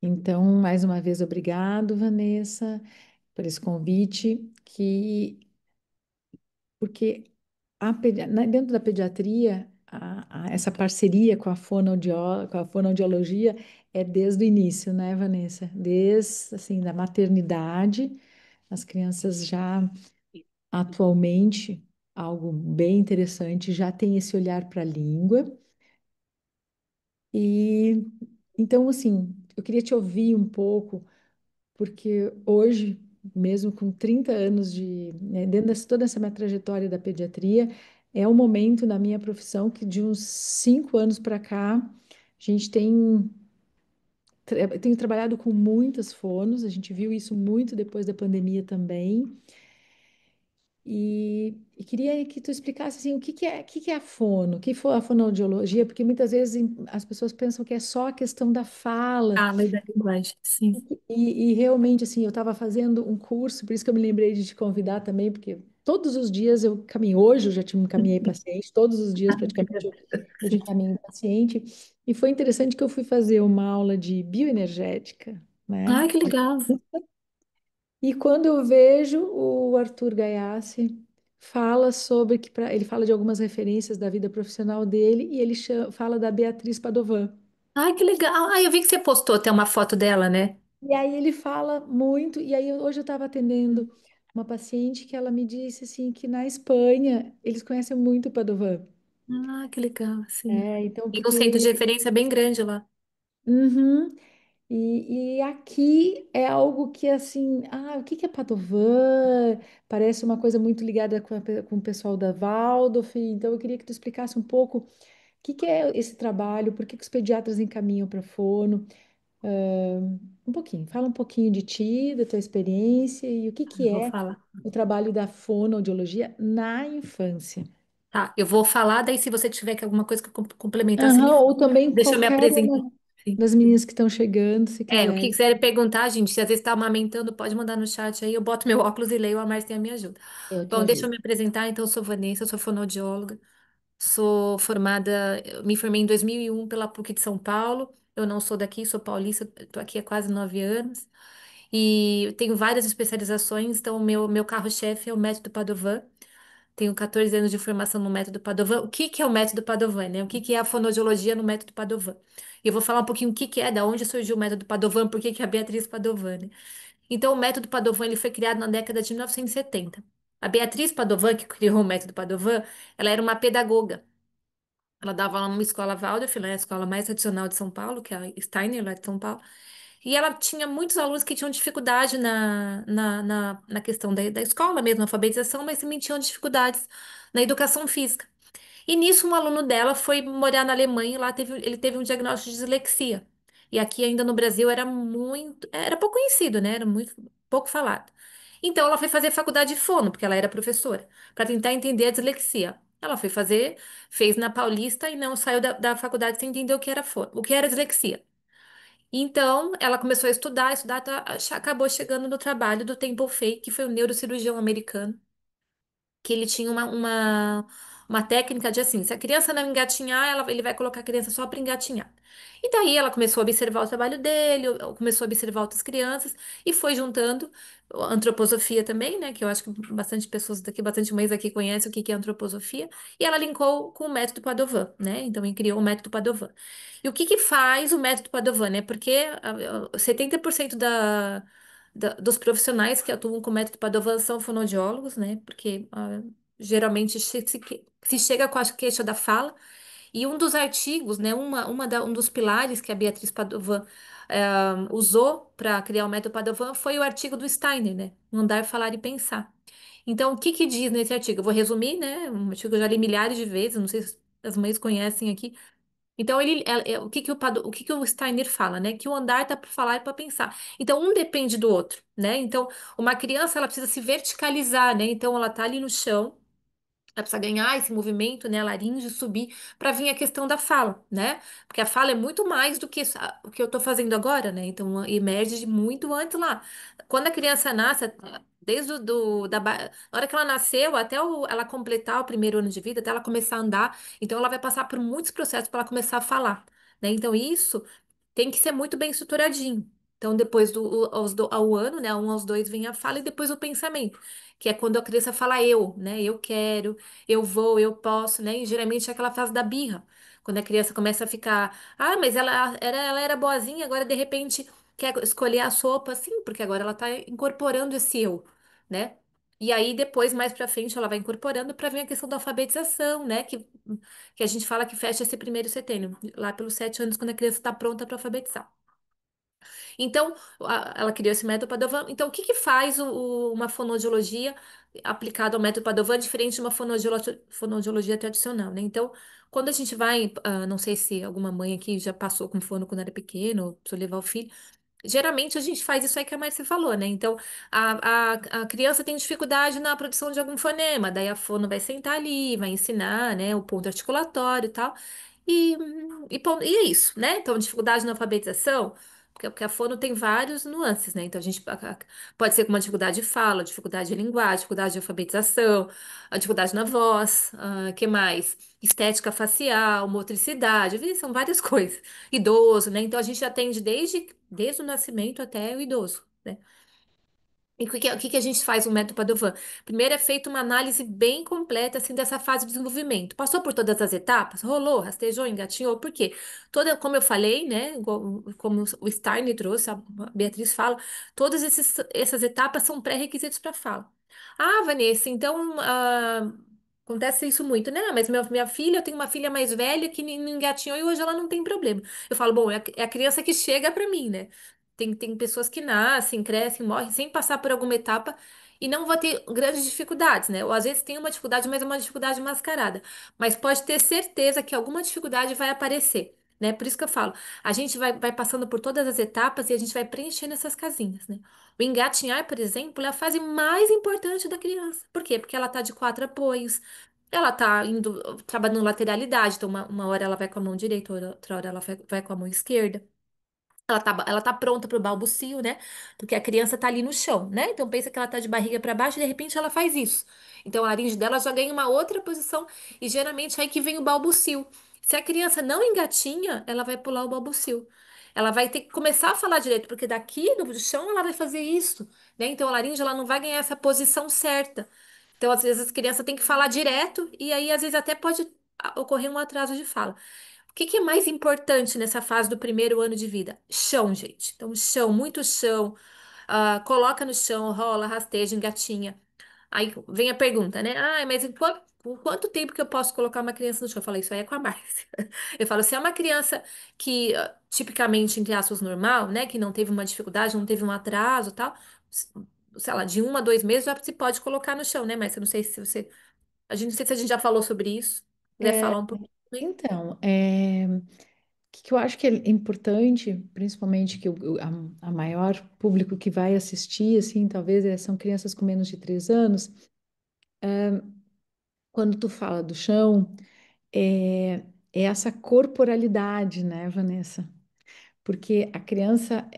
Então, mais uma vez, obrigado, Vanessa, por esse convite, porque dentro da pediatria, essa parceria com com a fonoaudiologia é desde o início, né, Vanessa? Desde, assim, da maternidade, as crianças já atualmente, algo bem interessante, já tem esse olhar para a língua. E então, assim, eu queria te ouvir um pouco, porque hoje, mesmo com 30 anos né, dentro de toda essa minha trajetória da pediatria, é um momento na minha profissão que de uns 5 anos para cá, a gente tem trabalhado com muitas fonos, a gente viu isso muito depois da pandemia também, e queria que tu explicasse assim, o que que é a fono, o que foi a fonoaudiologia, porque muitas vezes as pessoas pensam que é só a questão da fala. A lei da linguagem, sim. E realmente, assim, eu estava fazendo um curso, por isso que eu me lembrei de te convidar também, porque todos os dias eu caminho. Hoje eu já caminhei paciente, todos os dias Ah, praticamente eu já caminho paciente. E foi interessante que eu fui fazer uma aula de bioenergética, né? Ai, que legal. E quando eu vejo o Arthur Gaiassi fala sobre ele fala de algumas referências da vida profissional dele e ele fala da Beatriz Padovan. Ai, que legal. Ai, eu vi que você postou até uma foto dela, né? E aí ele fala muito, e aí hoje eu estava atendendo uma paciente que ela me disse assim que na Espanha eles conhecem muito o Padovan. Ah, que legal, sim. Então E um centro de porque referência bem grande lá. uhum, e aqui é algo que assim, o que que é Padovan? Parece uma coisa muito ligada com o pessoal da Waldorf, então eu queria que tu explicasse um pouco o que que é esse trabalho, por que que os pediatras encaminham para fono. Um pouquinho, fala um pouquinho de ti, da tua experiência e o que que Vou é falar. o trabalho da fonoaudiologia na infância. Tá, eu vou falar, daí se você tiver que alguma coisa que complementar, você me Aham, fala. ou também Deixa eu me qualquer apresentar. uma Sim. das meninas que estão chegando, se É, o que quiser. quiser perguntar, gente, se às vezes está amamentando, pode mandar no chat aí, eu boto meu óculos e leio, a Marcia me ajuda. Eu te Bom, deixa eu ajudo. me apresentar, então eu sou Vanessa, eu sou fonoaudióloga, sou formada, eu me formei em 2001 pela PUC de São Paulo, eu não sou daqui, sou paulista, estou aqui há quase 9 anos, e eu tenho várias especializações, então o meu carro-chefe é o método Padovan. Tenho 14 anos de formação no método Padovan. O que que é o método Padovan, né? O que que é a fonoaudiologia no método Padovan? E eu vou falar um pouquinho o que que é, da onde surgiu o método Padovan, por que que é a Beatriz Padovan, né? Então, o método Padovan ele foi criado na década de 1970. A Beatriz Padovan, que criou o método Padovan, ela era uma pedagoga. Ela dava aula numa escola Waldorf, né, a escola mais tradicional de São Paulo, que é a Steiner, lá de São Paulo. E ela tinha muitos alunos que tinham dificuldade na questão da escola mesmo, na alfabetização, mas também tinham dificuldades na educação física. E nisso, um aluno dela foi morar na Alemanha e lá ele teve um diagnóstico de dislexia. E aqui ainda no Brasil era pouco conhecido, né? Era muito pouco falado. Então ela foi fazer faculdade de fono, porque ela era professora, para tentar entender a dislexia. Ela foi fazer, fez na Paulista e não saiu da faculdade sem entender o que era fono, o que era dislexia. Então, ela começou a estudar, acabou chegando no trabalho do Temple Fay, que foi um neurocirurgião americano que ele tinha uma técnica de assim, se a criança não engatinhar, ele vai colocar a criança só para engatinhar. E daí ela começou a observar o trabalho dele, começou a observar outras crianças e foi juntando a antroposofia também, né, que eu acho que bastante pessoas daqui, bastante mães aqui conhecem o que que é antroposofia, e ela linkou com o método Padovan, né? Então ele criou o método Padovan. E o que que faz o método Padovan, né? Porque 70% dos profissionais que atuam com o método Padovan são fonoaudiólogos, né? Porque geralmente se chega com a queixa da fala. E um dos artigos, né? Um dos pilares que a Beatriz Padovan usou para criar o método Padovan foi o artigo do Steiner, né? Andar, falar e pensar. Então, o que que diz nesse artigo? Eu vou resumir, né? Um artigo que eu já li milhares de vezes, não sei se as mães conhecem aqui. Então, o que que o Steiner fala, né? Que o andar tá para falar e para pensar. Então, um depende do outro, né? Então, uma criança, ela precisa se verticalizar, né? Então, ela tá ali no chão, ela precisa ganhar esse movimento, né? A laringe subir para vir a questão da fala, né? Porque a fala é muito mais do que o que eu tô fazendo agora, né? Então, emerge de muito antes lá. Quando a criança nasce, desde na hora que ela nasceu até ela completar o primeiro ano de vida, até ela começar a andar, então ela vai passar por muitos processos para ela começar a falar, né? Então, isso tem que ser muito bem estruturadinho. Então, depois ao ano, né, aos dois vem a fala e depois o pensamento, que é quando a criança fala eu, né, eu quero, eu vou, eu posso, né, e geralmente é aquela fase da birra, quando a criança começa a ficar, ah, mas ela era boazinha, agora de repente quer escolher a sopa, sim, porque agora ela está incorporando esse eu, né? E aí depois, mais pra frente, ela vai incorporando para vir a questão da alfabetização, né, que a gente fala que fecha esse primeiro setênio, lá pelos 7 anos, quando a criança está pronta para alfabetizar. Então, ela criou esse método Padovan. Então, o que que faz uma fonoaudiologia aplicada ao método Padovan diferente de uma fonoaudiologia tradicional, né? Então, quando a gente vai, não sei se alguma mãe aqui já passou com fono quando era pequeno, ou precisou levar o filho, geralmente a gente faz isso aí que a Márcia falou, né? Então, a criança tem dificuldade na produção de algum fonema, daí a fono vai sentar ali, vai ensinar, né, o ponto articulatório e tal. E é isso, né? Então, dificuldade na alfabetização, porque a fono tem vários nuances, né? Então, pode ser com uma dificuldade de fala, dificuldade de linguagem, dificuldade de alfabetização, a dificuldade na voz, que mais? Estética facial, motricidade, são várias coisas. Idoso, né? Então, a gente atende desde o nascimento até o idoso, né? E o que que a gente faz no método Padovan? Primeiro é feita uma análise bem completa assim dessa fase de desenvolvimento. Passou por todas as etapas? Rolou, rastejou, engatinhou? Por quê? Como eu falei, né? Como o Steiner trouxe, a Beatriz fala, essas etapas são pré-requisitos para fala. Ah, Vanessa, então acontece isso muito, né? Mas minha filha, eu tenho uma filha mais velha que não engatinhou e hoje ela não tem problema. Eu falo, bom, é a criança que chega para mim, né? Tem pessoas que nascem, crescem, morrem sem passar por alguma etapa e não vão ter grandes dificuldades, né? Ou às vezes tem uma dificuldade, mas é uma dificuldade mascarada. Mas pode ter certeza que alguma dificuldade vai aparecer, né? Por isso que eu falo, a gente vai passando por todas as etapas e a gente vai preenchendo essas casinhas, né? O engatinhar, por exemplo, é a fase mais importante da criança. Por quê? Porque ela tá de quatro apoios. Ela tá indo, trabalhando lateralidade, então uma hora ela vai com a mão direita, outra hora ela vai com a mão esquerda. Ela tá pronta para o balbucio, né? Porque a criança tá ali no chão, né? Então pensa que ela tá de barriga para baixo e de repente ela faz isso. Então a laringe dela já ganha uma outra posição e geralmente é aí que vem o balbucio. Se a criança não engatinha, ela vai pular o balbucio. Ela vai ter que começar a falar direito, porque daqui do chão ela vai fazer isso, né? Então a laringe ela não vai ganhar essa posição certa. Então às vezes a criança tem que falar direto e aí às vezes até pode ocorrer um atraso de fala. O que que é mais importante nessa fase do primeiro ano de vida? Chão, gente. Então, chão, muito chão. Coloca no chão, rola, rasteja, engatinha. Aí vem a pergunta, né? Ah, mas por quanto tempo que eu posso colocar uma criança no chão? Eu falo, isso aí é com a Márcia. Eu falo, se é uma criança que, tipicamente, entre aspas, normal, né? Que não teve uma dificuldade, não teve um atraso e tal, sei lá, de 1 a 2 meses já se pode colocar no chão, né? Mas eu não sei se você. Não sei se a gente já falou sobre isso. Quiser É, falar um pouquinho também. então, que eu acho que é importante, principalmente que a maior público que vai assistir, assim, talvez são crianças com menos de 3 anos. Quando tu fala do chão, é essa corporalidade, né, Vanessa? Porque a criança,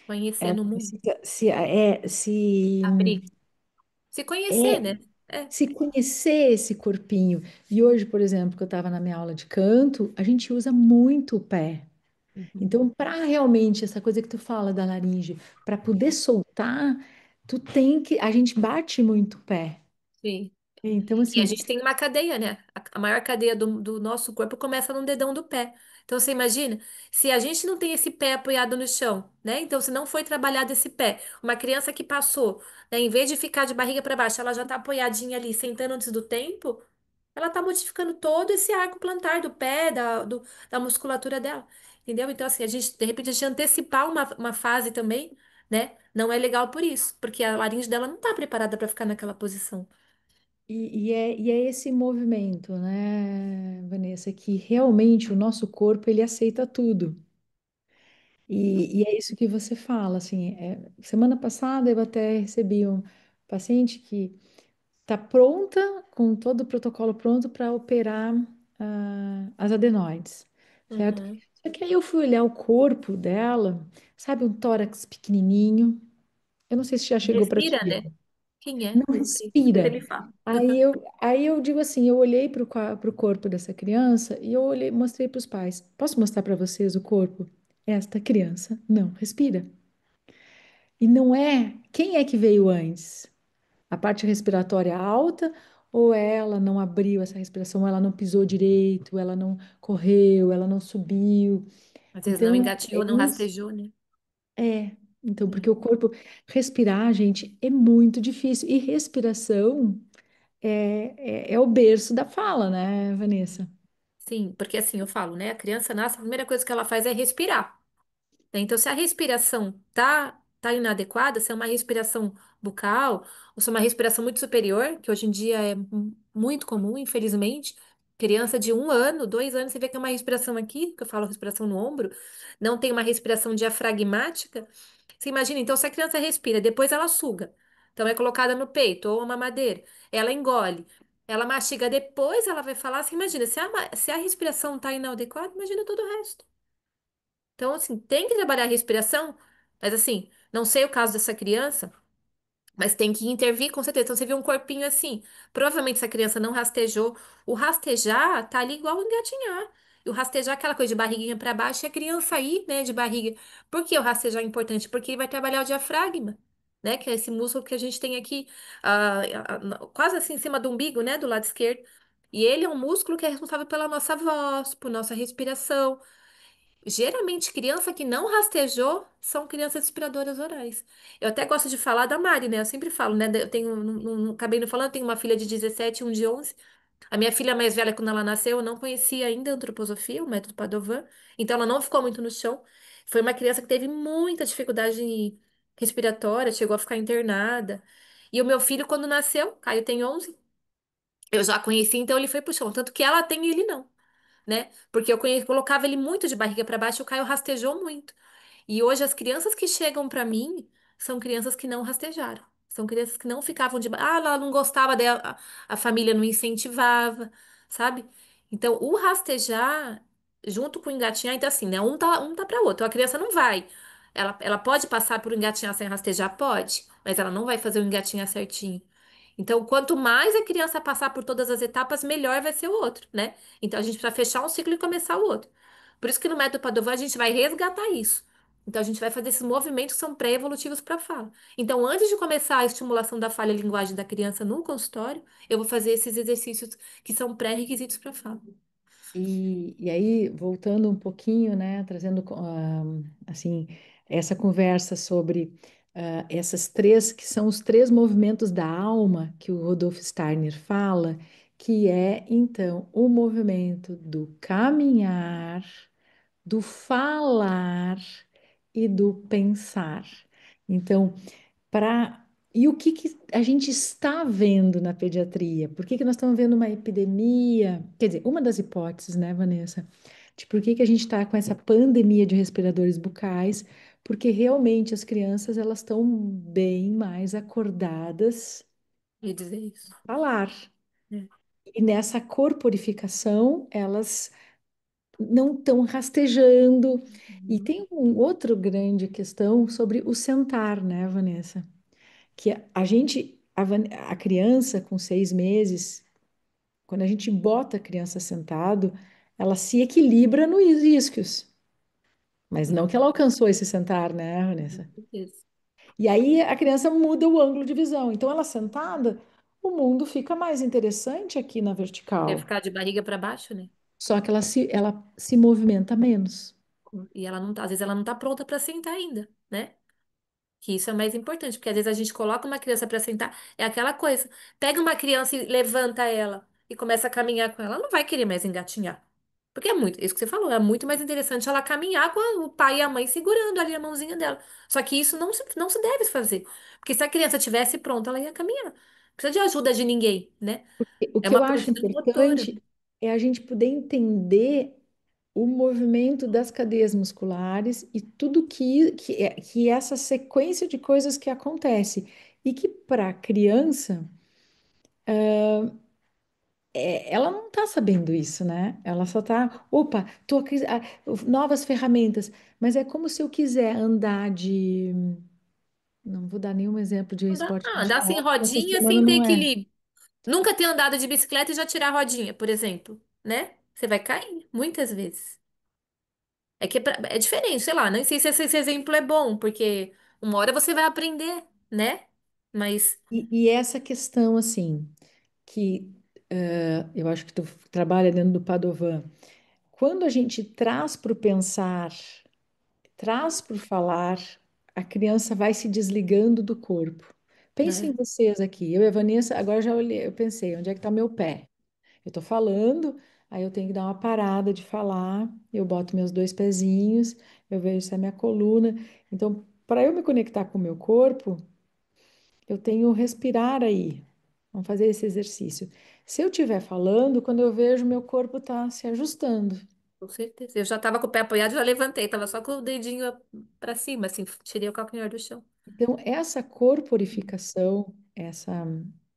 Conhecer ela no mundo. precisa se Abrir. Se conhecer, é né? É. se conhecer esse corpinho. E hoje, por exemplo, que eu estava na minha aula de canto, a gente usa muito o pé. Uhum. Então, para realmente essa coisa que tu fala da laringe, para poder soltar, a gente bate muito o pé. Sim. Então, E a assim, gente tem uma cadeia, né? A maior cadeia do nosso corpo começa no dedão do pé. Então você imagina, se a gente não tem esse pé apoiado no chão, né? Então se não foi trabalhado esse pé, uma criança que passou, né, em vez de ficar de barriga para baixo, ela já tá apoiadinha ali, sentando antes do tempo, ela tá modificando todo esse arco plantar do pé, da musculatura dela. Entendeu? Então, assim, de repente, a gente antecipar uma fase também, né? Não é legal por isso, porque a laringe dela não tá preparada para ficar naquela posição. e é esse movimento, né, Vanessa, que realmente o nosso corpo ele aceita tudo. E é isso que você fala, assim, semana passada eu até recebi um paciente que está pronta, com todo o protocolo pronto para operar as adenoides, certo? Uhum. Só que aí eu fui olhar o corpo dela, sabe, um tórax pequenininho. Eu não sei se já chegou para te Respira, ver. né? Quem é? Não Não sei. Depois ele respira. me fala. Aí eu digo assim, eu olhei para o corpo dessa criança e eu olhei, mostrei para os pais. Posso mostrar para vocês o corpo? Esta criança não respira. E não é. Quem é que veio antes? A parte respiratória alta ou ela não abriu essa respiração, ou ela não pisou direito, ela não correu, ela não subiu. Às vezes não Então, é engatinhou, não isso. rastejou, né? É. Então, porque Sim. o corpo respirar, gente, é muito difícil. E respiração é o berço da fala, né, Vanessa? Sim, porque assim eu falo, né? A criança nasce, a primeira coisa que ela faz é respirar. Né? Então, se a respiração tá inadequada, se é uma respiração bucal, ou se é uma respiração muito superior, que hoje em dia é muito comum, infelizmente, criança de 1 ano, 2 anos, você vê que é uma respiração aqui, que eu falo respiração no ombro, não tem uma respiração diafragmática. Você imagina, então, se a criança respira, depois ela suga. Então, é colocada no peito ou uma madeira, ela engole. Ela mastiga, depois ela vai falar. Você imagina, se a respiração está inadequada, imagina todo o resto. Então, assim, tem que trabalhar a respiração, mas assim, não sei o caso dessa criança, mas tem que intervir com certeza. Então, você viu um corpinho assim, provavelmente essa criança não rastejou. O rastejar tá ali igual o engatinhar. E o rastejar é aquela coisa de barriguinha para baixo e a criança aí, né, de barriga. Por que o rastejar é importante? Porque ele vai trabalhar o diafragma, né, que é esse músculo que a gente tem aqui, quase assim em cima do umbigo, né, do lado esquerdo. E ele é um músculo que é responsável pela nossa voz, por nossa respiração. Geralmente, criança que não rastejou são crianças respiradoras orais. Eu até gosto de falar da Mari, né? Eu sempre falo, né? Eu tenho, acabei não falando, eu tenho uma filha de 17 e um de 11. A minha filha mais velha, quando ela nasceu, eu não conhecia ainda a antroposofia, o método Padovan. Então, ela não ficou muito no chão. Foi uma criança que teve muita dificuldade respiratória, chegou a ficar internada. E o meu filho, quando nasceu, Caio tem 11, eu já conheci, então ele foi pro chão. Tanto que ela tem e ele não, né? Porque eu colocava ele muito de barriga para baixo e o Caio rastejou muito. E hoje as crianças que chegam para mim são crianças que não rastejaram. São crianças que não ficavam de. Ah, ela não gostava dela, a família não incentivava, sabe? Então, o rastejar, junto com o engatinhar, então assim, né? Um tá para outro. A criança não vai. Ela pode passar por um engatinhar sem rastejar? Pode, mas ela não vai fazer o engatinhar certinho. Então, quanto mais a criança passar por todas as etapas, melhor vai ser o outro, né? Então, a gente precisa fechar um ciclo e começar o outro. Por isso que no método Padovan a gente vai resgatar isso. Então, a gente vai fazer esses movimentos que são pré-evolutivos para a fala. Então, antes de começar a estimulação da falha linguagem da criança no consultório, eu vou fazer esses exercícios que são pré-requisitos para a fala. E aí, voltando um pouquinho, né, trazendo assim essa conversa sobre essas três, que são os três movimentos da alma que o Rodolfo Steiner fala, que é então o movimento do caminhar, do falar e do pensar. Então, para e o que que a gente está vendo na pediatria? Por que que nós estamos vendo uma epidemia? Quer dizer, uma das hipóteses, né, Vanessa, de por que que a gente está com essa pandemia de respiradores bucais? Porque realmente as crianças elas estão bem mais acordadas E dizer isso. a falar. Né? E nessa corporificação, elas não estão rastejando. E Uhum. tem um outro grande questão sobre o sentar, né, Vanessa? Que a gente, a criança com 6 meses, quando a gente bota a criança sentado, ela se equilibra nos isquios, mas não que ela alcançou esse sentar, né, Com Vanessa? certeza. E aí a criança muda o ângulo de visão. Então, ela sentada, o mundo fica mais interessante aqui na Quer vertical. ficar de barriga para baixo, né? Só que ela se movimenta menos. E ela não tá, às vezes ela não tá pronta para sentar ainda, né? Que isso é mais importante, porque às vezes a gente coloca uma criança para sentar, é aquela coisa. Pega uma criança e levanta ela e começa a caminhar com ela, ela não vai querer mais engatinhar. Porque é muito, isso que você falou, é muito mais interessante ela caminhar com o pai e a mãe segurando ali a mãozinha dela. Só que isso não se deve fazer. Porque se a criança tivesse pronta, ela ia caminhar. Não precisa de ajuda de ninguém, né? O É que eu uma acho prontidão motora. importante é a gente poder entender o movimento das cadeias musculares e tudo que essa sequência de coisas que acontece. E que para a criança, ela não está sabendo isso, né? Ela só está, opa, tô aqui, novas ferramentas. Mas é como se eu quiser andar de. Não vou dar nenhum exemplo de esporte Andar sem radical. Essa rodinha semana sem ter não é. equilíbrio. Nunca ter andado de bicicleta e já tirar a rodinha, por exemplo, né? Você vai cair muitas vezes. É que é diferente, sei lá, nem sei se esse exemplo é bom, porque uma hora você vai aprender, né? Mas E essa questão, assim, que eu acho que tu trabalha dentro do Padovan, quando a gente traz para o pensar, traz para o falar, a criança vai se desligando do corpo. Pensem em né, vocês aqui, eu e a Vanessa, agora já olhei, eu pensei, onde é que está meu pé? Eu estou falando, aí eu tenho que dar uma parada de falar, eu boto meus dois pezinhos, eu vejo se é minha coluna. Então, para eu me conectar com o meu corpo, eu tenho respirar aí. Vamos fazer esse exercício. Se eu estiver falando, quando eu vejo, meu corpo está se ajustando. com certeza. Eu já tava com o pé apoiado, já levantei, tava só com o dedinho pra cima, assim, tirei o calcanhar do chão. Então, essa corporificação, essa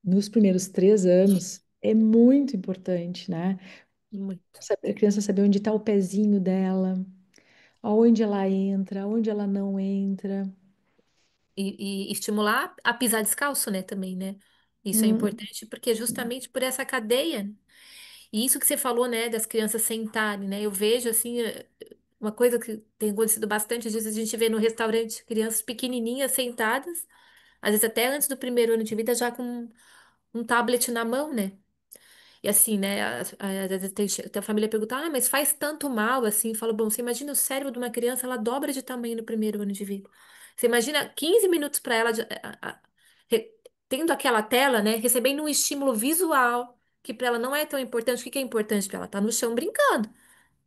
nos primeiros 3 anos, é muito importante, né? Muito. A criança saber onde está o pezinho dela, aonde ela entra, aonde ela não entra. E estimular a pisar descalço, né, também, né? Isso é Hum, importante porque é justamente por essa cadeia. E isso que você falou, né, das crianças sentarem, né? Eu vejo, assim, uma coisa que tem acontecido bastante, às vezes a gente vê no restaurante crianças pequenininhas sentadas, às vezes até antes do primeiro ano de vida, já com um tablet na mão, né? E assim, né? Às vezes tem a família pergunta, ah, mas faz tanto mal assim? Eu falo, bom, você imagina o cérebro de uma criança, ela dobra de tamanho no primeiro ano de vida. Você imagina 15 minutos para ela re- tendo aquela tela, né? Recebendo um estímulo visual, que para ela não é tão importante. O que que é importante para ela? Tá no chão brincando.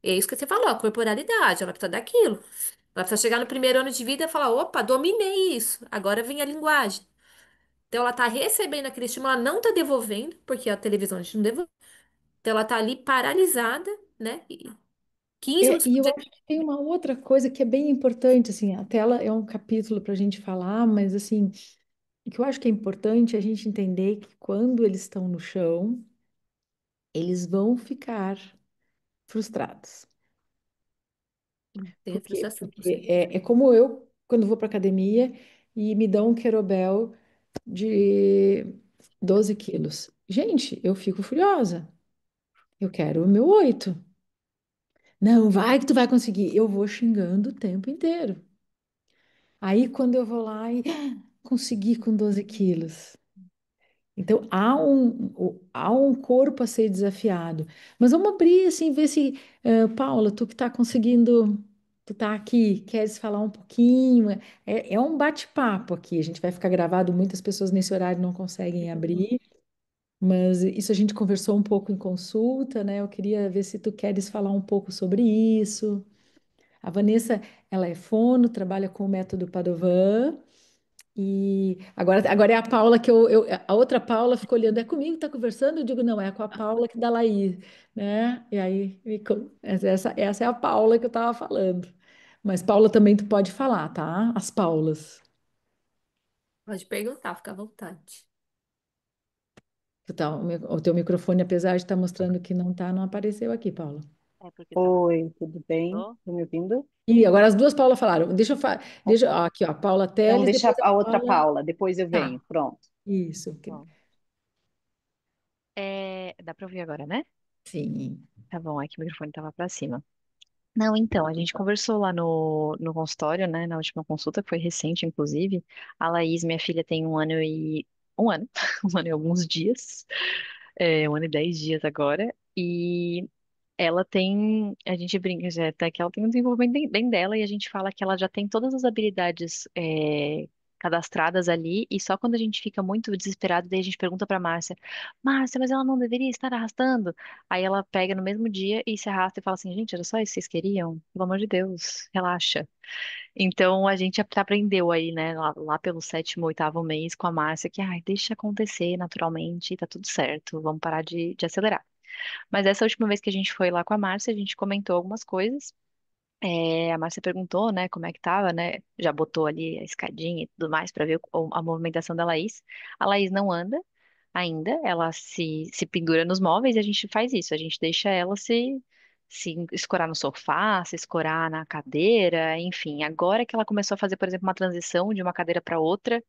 É isso que você falou, a corporalidade, ela precisa daquilo. Ela precisa chegar no primeiro ano de vida e falar, opa, dominei isso. Agora vem a linguagem. Então ela tá recebendo aquele estímulo, ela não tá devolvendo, porque a televisão a gente não devolve. Então ela tá ali paralisada, né? E 15 minutos e por eu dia. acho que tem uma outra coisa que é bem importante, assim, a tela é um capítulo para a gente falar, mas assim, o que eu acho que é importante é a gente entender que quando eles estão no chão, eles vão ficar frustrados. Tem a Por quê? frustração, com Porque certeza. é como eu, quando vou para academia e me dão um querobel de 12 quilos. Gente, eu fico furiosa. Eu quero o meu 8. Não, vai que tu vai conseguir. Eu vou xingando o tempo inteiro. Aí, quando eu vou lá e consegui com 12 quilos. Então, há um corpo a ser desafiado. Mas vamos abrir, assim, ver se, Paula, tu que está conseguindo, tu está aqui, queres falar um pouquinho? É um bate-papo aqui. A gente vai ficar gravado, muitas pessoas nesse horário não conseguem abrir, mas isso a gente conversou um pouco em consulta, né? Eu queria ver se tu queres falar um pouco sobre isso. A Vanessa, ela é fono, trabalha com o método Padovan. E agora é a Paula que a outra Paula ficou olhando, é comigo que tá conversando? Eu digo, não, é com a Paula que dá Laís, né? E aí, essa é a Paula que eu tava falando. Mas Paula também tu pode falar, tá? As Paulas. Pode perguntar, fica à vontade. O teu microfone, apesar de estar mostrando que não tá, não apareceu aqui, Paula. É porque tava. Oi, tudo bem? Tô? Tá me ouvindo? E agora as duas Paulas falaram. Tá bom. Ó, aqui, ó, Paula Então, Teles, deixa depois a a outra Paula. Paula, depois eu venho. Tá, Pronto. isso. Bom. Dá pra ouvir agora, né? Sim. Tá bom, é que o microfone tava pra cima. Não, então, a gente conversou lá no consultório, né? Na última consulta, que foi recente, inclusive. A Laís, minha filha, tem 1 ano. Um ano, 1 ano e alguns dias. 1 ano e 10 dias agora. E ela tem, a gente brinca, já, até que ela tem um desenvolvimento bem dela e a gente fala que ela já tem todas as habilidades cadastradas ali e só quando a gente fica muito desesperado, daí a gente pergunta pra Márcia, Márcia, mas ela não deveria estar arrastando? Aí ela pega no mesmo dia e se arrasta e fala assim, gente, era só isso que vocês queriam? Pelo amor de Deus, relaxa. Então a gente aprendeu aí, né, lá pelo sétimo, oitavo mês com a Márcia que, ai, deixa acontecer naturalmente, tá tudo certo, vamos parar de acelerar. Mas essa última vez que a gente foi lá com a Márcia, a gente comentou algumas coisas. A Márcia perguntou, né, como é que tava, né? Já botou ali a escadinha e tudo mais para ver a movimentação da Laís. A Laís não anda ainda, ela se pendura nos móveis e a gente faz isso, a gente deixa ela se escorar no sofá, se escorar na cadeira, enfim. Agora que ela começou a fazer, por exemplo, uma transição de uma cadeira para outra,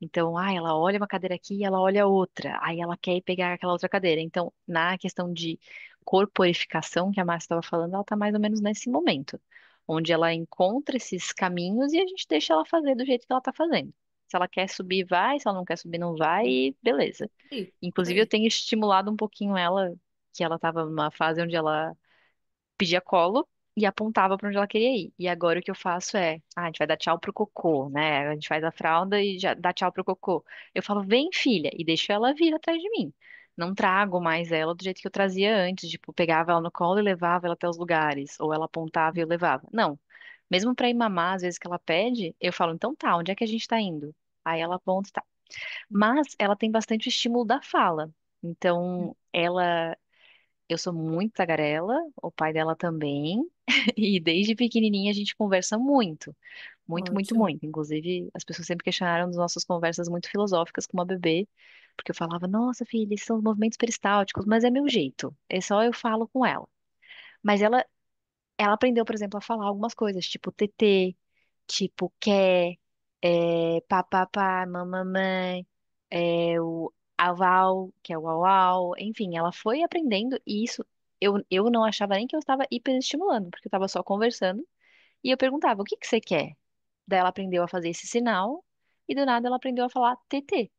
então, ela olha uma cadeira aqui e ela olha outra, aí ela quer ir pegar aquela outra cadeira. Então, na questão de corporificação que a Márcia estava falando, ela está mais ou menos nesse momento, onde ela encontra esses caminhos e a gente deixa ela fazer do jeito que ela está fazendo. Se ela quer subir, vai, se ela não quer subir, não vai, e beleza. Isso Inclusive, eu aí. tenho estimulado um pouquinho ela, que ela estava numa fase onde ela pedia colo e apontava para onde ela queria ir. E agora o que eu faço é, a gente vai dar tchau pro cocô, né? A gente faz a fralda e já dá tchau pro cocô. Eu falo, vem, filha, e deixo ela vir atrás de mim. Não trago mais ela do jeito que eu trazia antes, tipo, pegava ela no colo e levava ela até os lugares, ou ela apontava e eu levava. Não. Mesmo para ir mamar, às vezes que ela pede, eu falo, então tá, onde é que a gente tá indo? Aí ela aponta e tá. Mas ela tem bastante estímulo da fala. Então, eu sou muito tagarela, o pai dela também, e desde pequenininha a gente conversa muito, muito, muito, Ótimo. muito. Inclusive, as pessoas sempre questionaram das nossas conversas muito filosóficas com uma bebê, porque eu falava, nossa, filha, esses são movimentos peristálticos, mas é meu jeito, é só eu falo com ela. Mas ela aprendeu, por exemplo, a falar algumas coisas, tipo TT, tipo quer, papapá, mamamãe, o aval, que é o au, enfim, ela foi aprendendo e isso eu não achava nem que eu estava hiperestimulando, porque eu estava só conversando e eu perguntava, o que que você quer? Daí ela aprendeu a fazer esse sinal e do nada ela aprendeu a falar TT.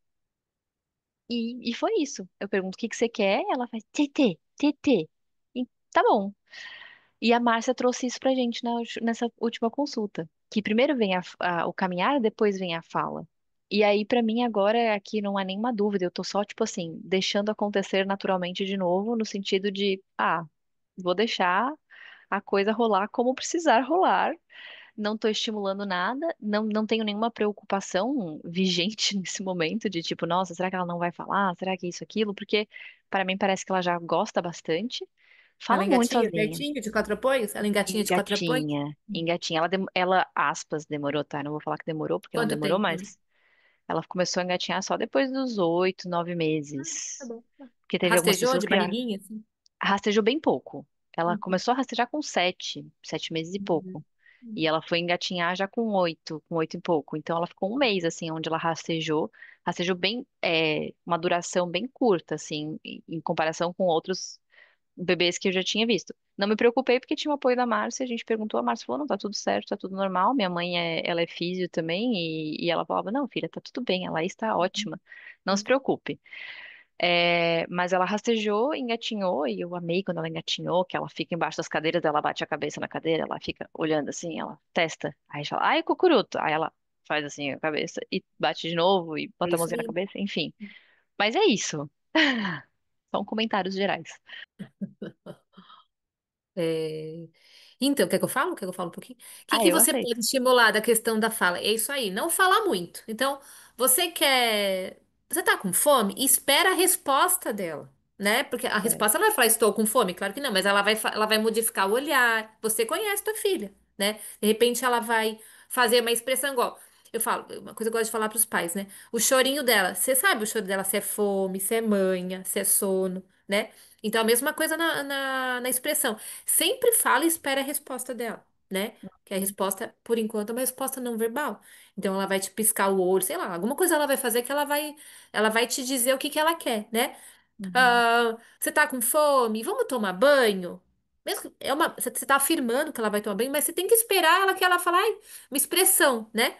E foi isso. Eu pergunto, o que que você quer? Ela faz TT, TT. E tá bom. E a Márcia trouxe isso pra gente nessa última consulta. Que primeiro vem o caminhar, depois vem a fala. E aí, pra mim, agora aqui não há nenhuma dúvida. Eu tô só, tipo assim, deixando acontecer naturalmente de novo, no sentido de, vou deixar a coisa rolar como precisar rolar. Não tô estimulando nada, não tenho nenhuma preocupação vigente nesse momento de tipo, nossa, será que ela não vai falar? Será que é isso, aquilo? Porque para mim parece que ela já gosta bastante. Ela Fala muito engatinha sozinha. certinho de quatro apoios? Ela engatinha de quatro apoios? Engatinha, engatinha. Ela, aspas, demorou, tá? Não vou falar que demorou, porque não Quanto demorou, tempo? mas ela começou a engatinhar só depois dos 8, 9 Tá meses. bom. Porque teve algumas Rastejou pessoas de que já barriguinha, assim? rastejou bem pouco. Ela Uhum. começou a rastejar com 7 meses e Uhum. pouco. E ela foi engatinhar já com oito e pouco. Então ela ficou um mês, assim, onde ela rastejou bem, uma duração bem curta, assim, em comparação com outros bebês que eu já tinha visto. Não me preocupei porque tinha o apoio da Márcia, a gente perguntou, a Márcia falou, não, tá tudo certo, tá tudo normal. Minha mãe, ela é físio também, e ela falava, não, filha, tá tudo bem, a Laís tá ótima, não se preocupe. Mas ela rastejou, engatinhou, e eu amei quando ela engatinhou, que ela fica embaixo das cadeiras, ela bate a cabeça na cadeira, ela fica olhando assim, ela testa, aí fala, ai, cucuruto, aí ela faz assim a cabeça e bate de novo e É bota a isso mãozinha na aí. cabeça, enfim. Mas é isso. São comentários gerais. É, Então, quer que eu falo? Quer que eu falo um pouquinho? O que Ah, que eu você aceito. pode estimular da questão da fala? É isso aí, não falar muito. Então, você quer. Você tá com fome? Espera a resposta dela, né? Porque a É. resposta ela vai falar, estou com fome? Claro que não, mas ela vai modificar o olhar. Você conhece tua filha, né? De repente ela vai fazer uma expressão igual. Eu falo, uma coisa que eu gosto de falar para os pais, né? O chorinho dela, você sabe o choro dela se é fome, se é manha, se é sono, né? Então, a mesma coisa na expressão. Sempre fala e espera a resposta dela, né? Que a resposta, por enquanto, é uma resposta não verbal. Então, ela vai te piscar o olho, sei lá, alguma coisa ela vai fazer que ela vai te dizer o que que ela quer, né? Uhum. Ah, você tá com fome? Vamos tomar banho? Mesmo, você tá afirmando que ela vai tomar banho, mas você tem que esperar ela que ela falar, ai, uma expressão, né?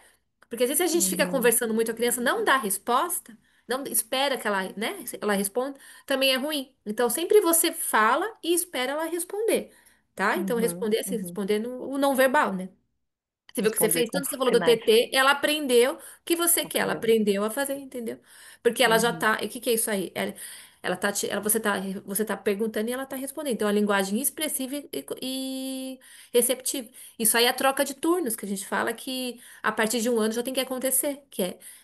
Porque às vezes a gente fica Uhum. conversando muito, a criança não dá resposta, não espera que ela, né, ela responda, também é ruim. Então sempre você fala e espera ela responder, tá? Então Uhum. responder, se Uhum. responder no o não verbal, né? Você viu o que você Responder fez? com Tanto que você falou do sinais. TT, ela aprendeu o que você quer. Ela Aprendeu. aprendeu a fazer, entendeu? Porque ela já Uhum. tá. E o que que é isso aí? Ela tá, você tá perguntando e ela tá respondendo. Então, é uma linguagem expressiva e receptiva. Isso aí é a troca de turnos, que a gente fala que a partir de um ano já tem que acontecer.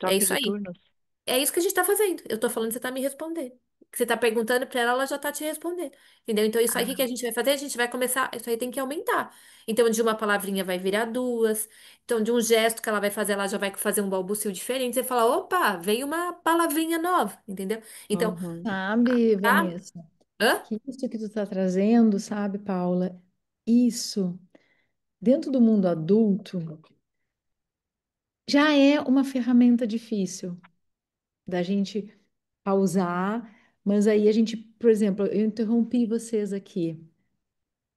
É Troca isso de aí. turnos. É isso que a gente tá fazendo. Eu tô falando, você tá me respondendo. O que você tá perguntando pra ela, ela já tá te respondendo. Entendeu? Então, isso aí, o que que Ah, a gente vai fazer? A gente vai começar. Isso aí tem que aumentar. Então, de uma palavrinha vai virar duas. Então, de um gesto que ela vai fazer, ela já vai fazer um balbucio diferente. Você fala, opa, veio uma palavrinha nova. Entendeu? Então, uhum. Sabe, tá? Vanessa? Hã? que isso que tu está trazendo, sabe, Paula? Isso, dentro do mundo adulto, já é uma ferramenta difícil da gente pausar, mas aí a gente, por exemplo, eu interrompi vocês aqui,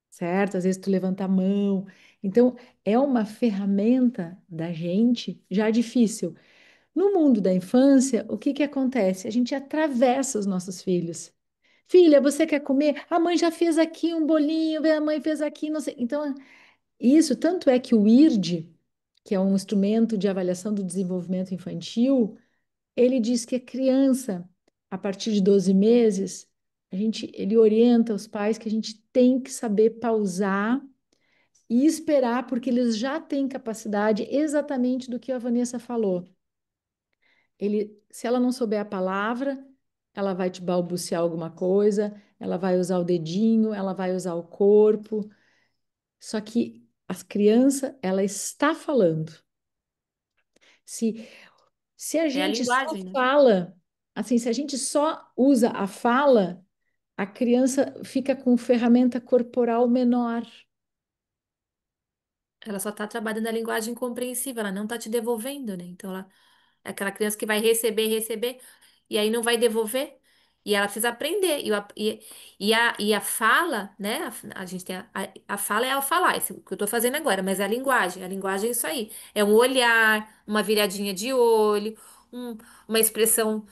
certo? Às vezes tu levanta a mão. Então, é uma ferramenta da gente já difícil. No mundo da infância, o que que acontece? A gente atravessa os nossos filhos. Filha, você quer comer? A mãe já fez aqui um bolinho, a mãe fez aqui, não sei. Então, isso tanto é que o IRD, que é um instrumento de avaliação do desenvolvimento infantil, ele diz que a criança, a partir de 12 meses, ele orienta os pais que a gente tem que saber pausar e esperar, porque eles já têm capacidade exatamente do que a Vanessa falou. Se ela não souber a palavra, ela vai te balbuciar alguma coisa, ela vai usar o dedinho, ela vai usar o corpo. Só que a criança, ela está falando. Se, se a É a gente só linguagem, né? fala, assim, se a gente só usa a fala, a criança fica com ferramenta corporal menor. Ela só está trabalhando a linguagem compreensível, ela não está te devolvendo, né? Então, ela é aquela criança que vai receber, receber, e aí não vai devolver. E ela precisa aprender. E a fala, né? A gente tem a fala é ao falar, isso que eu estou fazendo agora, mas é a linguagem. A linguagem é isso aí. É um olhar, uma viradinha de olho, um- uma expressão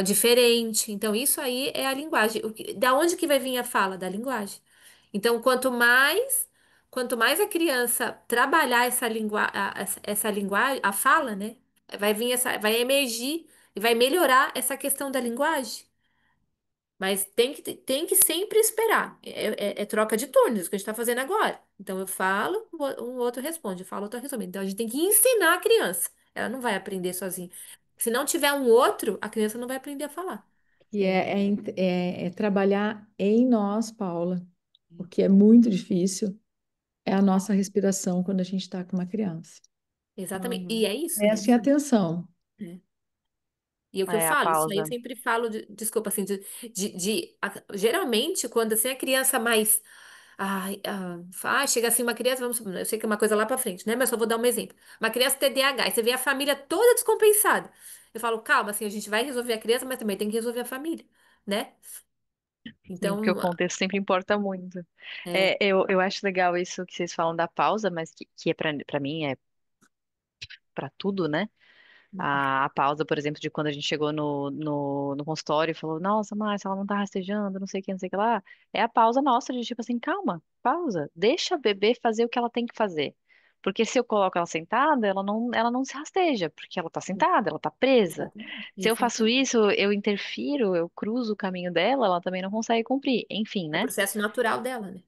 diferente. Então, isso aí é a linguagem. Da onde que vai vir a fala? Da linguagem. Então, quanto mais a criança trabalhar essa linguagem, a fala, né? Vai emergir e vai melhorar essa questão da linguagem. Mas tem que sempre esperar. É troca de turnos, isso que a gente está fazendo agora. Então eu falo, um outro responde, eu falo, outro responde. Então a gente tem que ensinar a criança. Ela não vai aprender sozinha. Se não tiver um outro, a criança não vai aprender a falar. E é trabalhar em nós, Paula, o que é muito difícil, é a nossa respiração quando a gente está com uma criança. Exatamente. E Uhum. é isso, né? Prestem atenção. É. E é o que eu É a falo, isso aí eu pausa. sempre falo, desculpa, assim, geralmente, quando assim, a criança mais. Ai, chega assim uma criança, vamos supor, eu sei que é uma coisa lá pra frente, né? Mas só vou dar um exemplo. Uma criança TDAH, e você vê a família toda descompensada. Eu falo, calma, assim, a gente vai resolver a criança, mas também tem que resolver a família, né? Sim, porque o Então, contexto sempre importa muito. é, Eu acho legal isso que vocês falam da pausa, mas que é para mim é para tudo, né? A pausa, por exemplo, de quando a gente chegou no consultório e falou, nossa, Márcia, ela não tá rastejando, não sei o que, não sei o que lá. É a pausa nossa de tipo assim, calma, pausa, deixa a bebê fazer o que ela tem que fazer. Porque se eu coloco ela sentada, ela não se rasteja, porque ela tá sentada, ela tá presa. exatamente, Se eu faço exatamente. isso, eu interfiro, eu cruzo o caminho dela, ela também não consegue cumprir. Enfim, É o né? processo natural dela, né?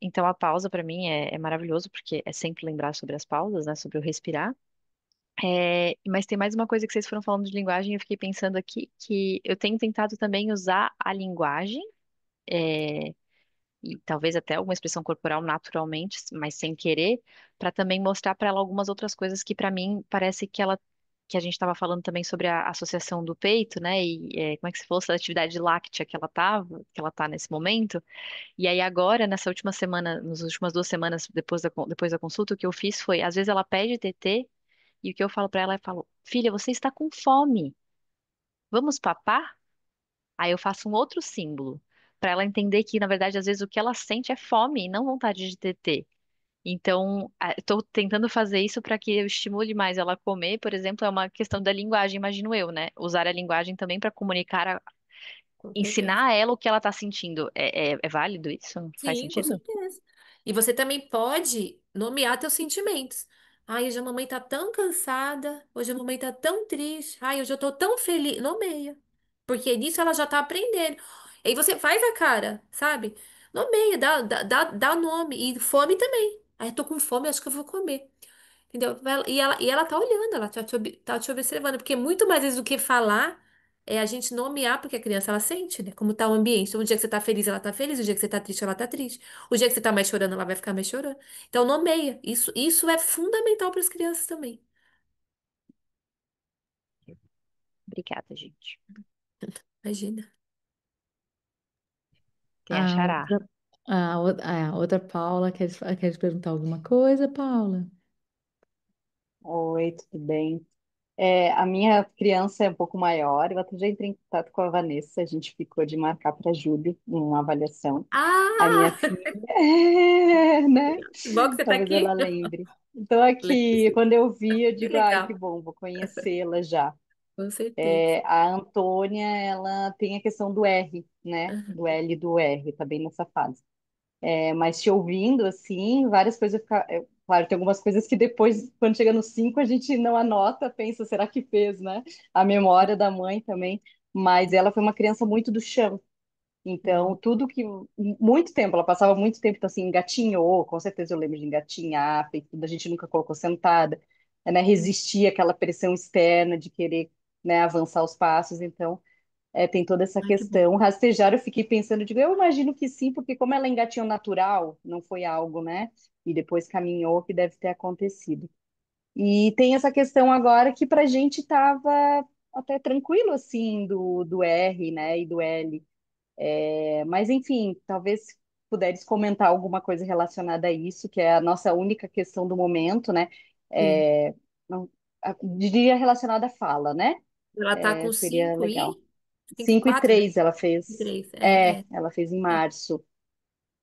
Então a pausa para mim é maravilhoso, porque é sempre lembrar sobre as pausas, né? Sobre o respirar. Mas tem mais uma coisa que vocês foram falando de linguagem, eu fiquei pensando aqui que eu tenho tentado também usar a linguagem, é, e talvez até alguma expressão corporal naturalmente, mas sem querer, para também mostrar para ela algumas outras coisas que para mim parece que a gente estava falando também sobre a associação do peito, né? E como é que se fosse a atividade láctea que ela tá nesse momento. E aí agora, nessa última semana, nas últimas 2 semanas depois da consulta, o que eu fiz foi, às vezes ela pede TT e o que eu falo pra ela é, falo, filha, você está com fome. Vamos papar? Aí eu faço um outro símbolo pra ela entender que, na verdade, às vezes o que ela sente é fome e não vontade de TT. Então, estou tentando fazer isso para que eu estimule mais ela a comer, por exemplo, é uma questão da linguagem, imagino eu, né? Usar a linguagem também para comunicar, Com certeza. ensinar a ela o que ela está sentindo. É válido isso? Faz Sim, com sentido? certeza. E você também pode nomear teus sentimentos. Ai, hoje a mamãe tá tão cansada, hoje a mamãe tá tão triste, ai, hoje eu tô tão feliz. Nomeia. Porque nisso ela já tá aprendendo. Aí você faz a cara, sabe? Nomeia, dá nome. E fome também. Ai, eu tô com fome, acho que eu vou comer. Entendeu? E ela tá olhando, ela tá te observando, porque muito mais vezes do que falar é a gente nomear, porque a criança ela sente, né? Como tá o ambiente. Então, o dia que você tá feliz, ela tá feliz, o dia que você tá triste, ela tá triste. O dia que você tá mais chorando, ela vai ficar mais chorando. Então, nomeia. Isso é fundamental para as crianças também. Obrigada, gente. Imagina. Tem a A Xará. outra, a outra Paula quer te perguntar alguma coisa, Paula? Oi, tudo bem? A minha criança é um pouco maior, eu até já entrei em contato com a Vanessa, a gente ficou de marcar para julho uma avaliação. A minha Ah! filha, né? Que bom que você está Talvez ela aqui. lembre. Então, Lembro, aqui, sim. quando eu vi, eu Que digo, ai, que legal. bom, vou conhecê-la já. Com certeza. A Antônia, ela tem a questão do R, né? Do Aham. L e do R, tá bem nessa fase. Mas te ouvindo, assim, várias coisas ficam. Claro, tem algumas coisas que depois, quando chega no 5 a gente não anota, pensa, será que fez, né? A memória da mãe também. Mas ela foi uma criança muito do chão. Então, Hum. tudo que. Muito tempo, ela passava muito tempo, então, assim, engatinhou, com certeza eu lembro de engatinhar, feito tudo, a gente nunca colocou sentada, né? Resistir àquela pressão externa de querer, né, avançar os passos. Então. Tem toda essa Ai, que bom. questão. Rastejar, eu fiquei pensando, digo, eu imagino que sim, porque como ela engatinhou natural, não foi algo, né? E depois caminhou, que deve ter acontecido. E tem essa questão agora que pra gente estava até tranquilo, assim, do R, né, e do L. Mas, enfim, talvez puderes comentar alguma coisa relacionada a isso, que é a nossa única questão do momento, né? Sim. Não, diria relacionada à fala, né? Ela tá com Seria 5 legal. e 5 e 5 e 4, né? 3 ela fez. 3. Ela fez em É. março.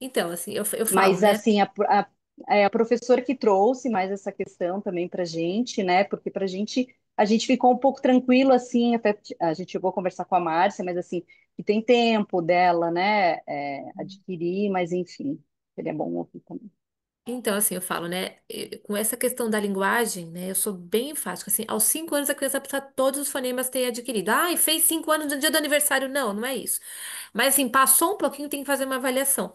Então, assim, eu falo, Mas, né? assim, a professora que trouxe mais essa questão também para gente, né? Porque para a gente ficou um pouco tranquilo, assim, até a gente chegou a conversar com a Márcia, mas, assim, que tem tempo dela, né? Adquirir, mas, enfim, seria bom ouvir também. Então, assim, eu falo, né? Com essa questão da linguagem, né? Eu sou bem enfática. Assim, aos 5 anos a criança precisa todos os fonemas ter adquirido. Ah, e fez 5 anos no dia do aniversário. Não, não é isso. Mas, assim, passou um pouquinho, tem que fazer uma avaliação.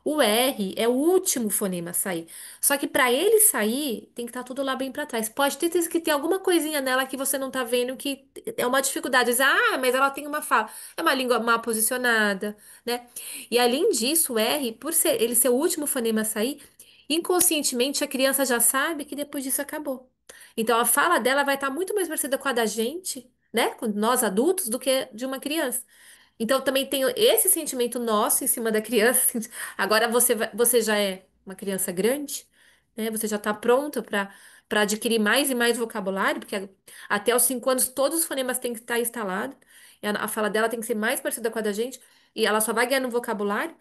O R é o último fonema a sair. Só que para ele sair, tem que estar tudo lá bem para trás. Pode ter certeza que tem alguma coisinha nela que você não tá vendo que é uma dificuldade. Diz, ah, mas ela tem uma fala. É uma língua mal posicionada, né? E além disso, o R, por ser ele ser o último fonema a sair, inconscientemente a criança já sabe que depois disso acabou. Então a fala dela vai estar muito mais parecida com a da gente, né? Com nós adultos, do que de uma criança. Então também tem esse sentimento nosso em cima da criança. Agora você já é uma criança grande, né? Você já está pronta para adquirir mais e mais vocabulário, porque até os 5 anos todos os fonemas têm que estar instalados. E a fala dela tem que ser mais parecida com a da gente, e ela só vai ganhando vocabulário.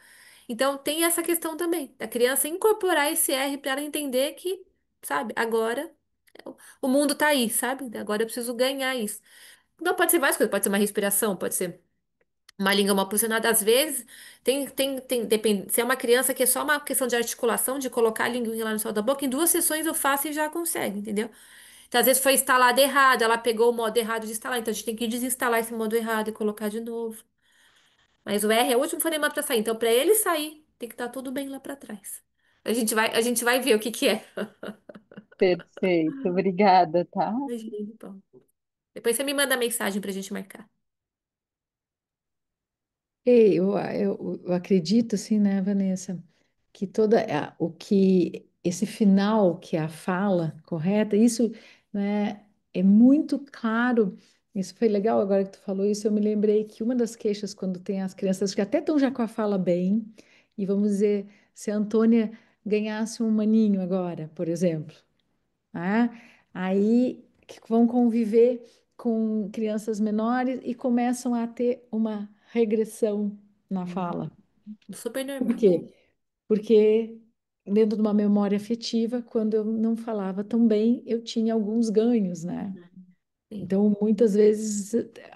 Então tem essa questão também, da criança incorporar esse R para ela entender que, sabe, agora o mundo tá aí, sabe? Agora eu preciso ganhar isso. Não pode ser várias coisas, pode ser uma respiração, pode ser uma língua mal posicionada, às vezes, depende, se é uma criança que é só uma questão de articulação, de colocar a linguinha lá no céu da boca, em 2 sessões eu faço e já consegue, entendeu? Então, às vezes foi instalada errado, ela pegou o modo errado de instalar, então a gente tem que desinstalar esse modo errado e colocar de novo. Mas o R é o último fonema para sair, então para ele sair, tem que estar tudo bem lá para trás. A gente vai ver o que que é. Perfeito, obrigada, tá? Imagina, então. Depois você me manda mensagem pra gente marcar. Ei, eu acredito, assim, né, Vanessa, que o que esse final, que é a fala correta, isso, né, é muito claro. Isso foi legal agora que tu falou isso. Eu me lembrei que uma das queixas quando tem as crianças que até estão já com a fala bem, e vamos dizer, se a Antônia ganhasse um maninho agora, por exemplo, né? Aí que vão conviver com crianças menores e começam a ter uma regressão na Hum, fala. Super Por normal. quê? Porque dentro de uma memória afetiva, quando eu não falava tão bem, eu tinha alguns ganhos, né? Sim, Então, muitas vezes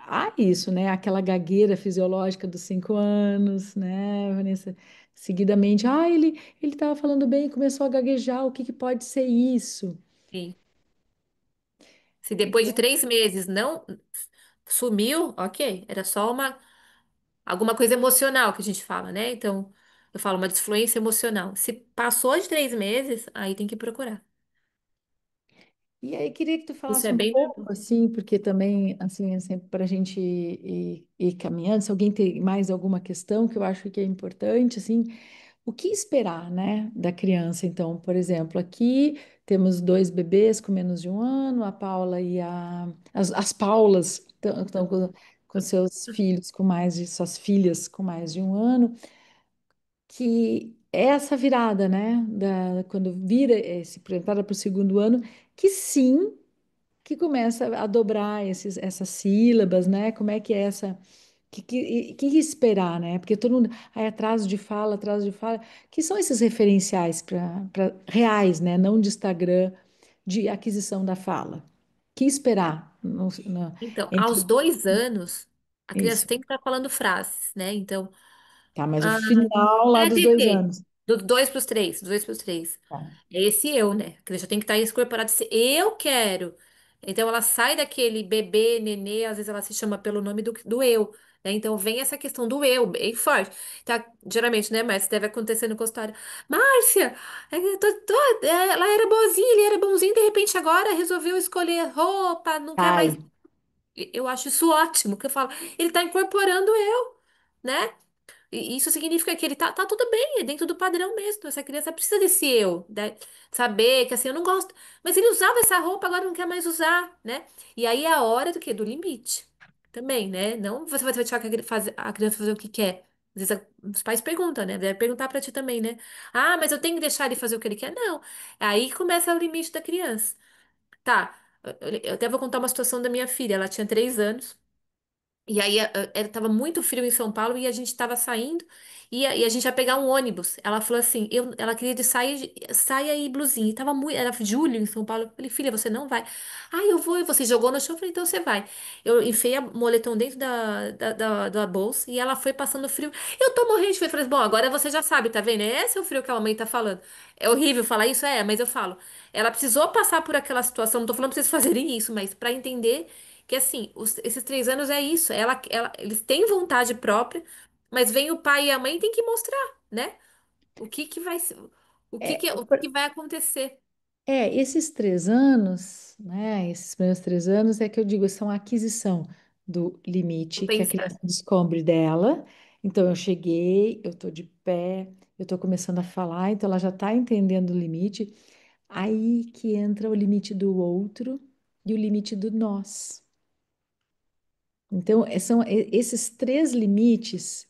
há isso, né? Aquela gagueira fisiológica dos 5 anos, né, Vanessa? Seguidamente, ele estava falando bem e começou a gaguejar, o que que pode ser isso? sim. Se depois de Então, 3 meses não sumiu, ok. Era só alguma coisa emocional que a gente fala, né? Então, eu falo uma disfluência emocional. Se passou de 3 meses, aí tem que procurar. e aí, queria que tu Isso falasse é um bem pouco, normal. assim, porque também, assim, é sempre para a gente ir caminhando, se alguém tem mais alguma questão que eu acho que é importante, assim, o que esperar, né, da criança? Então, por exemplo, aqui temos dois bebês com menos de um ano, a Paula e as Paulas estão com seus filhos com mais de, suas filhas com mais de um ano. que é essa virada, né? Quando vira esse, entrada para o segundo ano, que sim, que começa a dobrar essas sílabas, né? Como é que é essa. Que esperar, né? Porque todo mundo. Aí, atraso de fala, que são esses referenciais para reais, né? Não de Instagram, de aquisição da fala. Que esperar Então, entre aos 2 anos, a criança isso. tem que estar falando frases, né? Então, Tá, mas o ah, final lá é dos 2 anos. Do 2 para os 3, do 2 para os 3. Tá. É esse eu, né? A criança tem que estar incorporado esse eu quero. Então ela sai daquele bebê, nenê, às vezes ela se chama pelo nome do eu, né? Então vem essa questão do eu, bem forte. Tá, geralmente, né, mas deve acontecer no consultório. Márcia, ela era boazinha, ele era bonzinho, de repente agora resolveu escolher roupa, não quer mais. Ai, Eu acho isso ótimo, que eu falo, ele tá incorporando eu, né? E isso significa que ele tá tudo bem, é dentro do padrão mesmo. Essa criança precisa desse eu, né? Saber que assim, eu não gosto. Mas ele usava essa roupa, agora não quer mais usar, né? E aí é a hora do quê? Do limite. Também, né? Não você vai deixar que a criança fazer o que quer. Às vezes os pais perguntam, né? Deve perguntar pra ti também, né? Ah, mas eu tenho que deixar ele fazer o que ele quer? Não. Aí começa o limite da criança. Tá, eu até vou contar uma situação da minha filha. Ela tinha 3 anos. E aí tava muito frio em São Paulo e a gente tava saindo e a gente ia pegar um ônibus. Ela falou assim, ela queria de saia e blusinha. E tava muito, era julho em São Paulo. Eu falei, filha, você não vai. Ah, eu vou. E você jogou no chão? Eu falei, então você vai. Eu enfiei a moletom dentro da bolsa e ela foi passando frio. Eu tô morrendo de frio. Eu falei, bom, agora você já sabe, tá vendo? Esse é o frio que a mãe tá falando. É horrível falar isso, mas eu falo. Ela precisou passar por aquela situação. Não tô falando pra vocês fazerem isso, mas pra entender que assim, esses 3 anos é isso. Eles têm vontade própria, mas vem o pai e a mãe tem que mostrar, né? O que que vai, ser- é, o que que vai acontecer. esses 3 anos, né? Esses primeiros 3 anos é que eu digo, são a aquisição do Vou limite que a pensar. criança descobre dela. Então, eu cheguei, eu tô de pé, eu tô começando a falar, então ela já tá entendendo o limite. Aí que entra o limite do outro e o limite do nós. Então, esses três limites,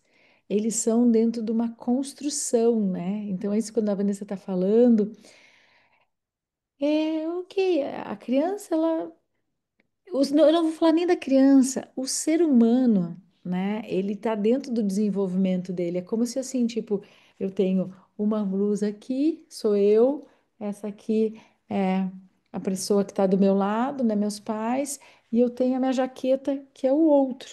eles são dentro de uma construção, né? Então, é isso quando a Vanessa está falando, ok, a criança, eu não vou falar nem da criança, o ser humano, né? Ele está dentro do desenvolvimento dele. É como se assim, tipo, eu tenho uma blusa aqui, sou eu, essa aqui é a pessoa que está do meu lado, né? Meus pais, e eu tenho a minha jaqueta, que é o outro.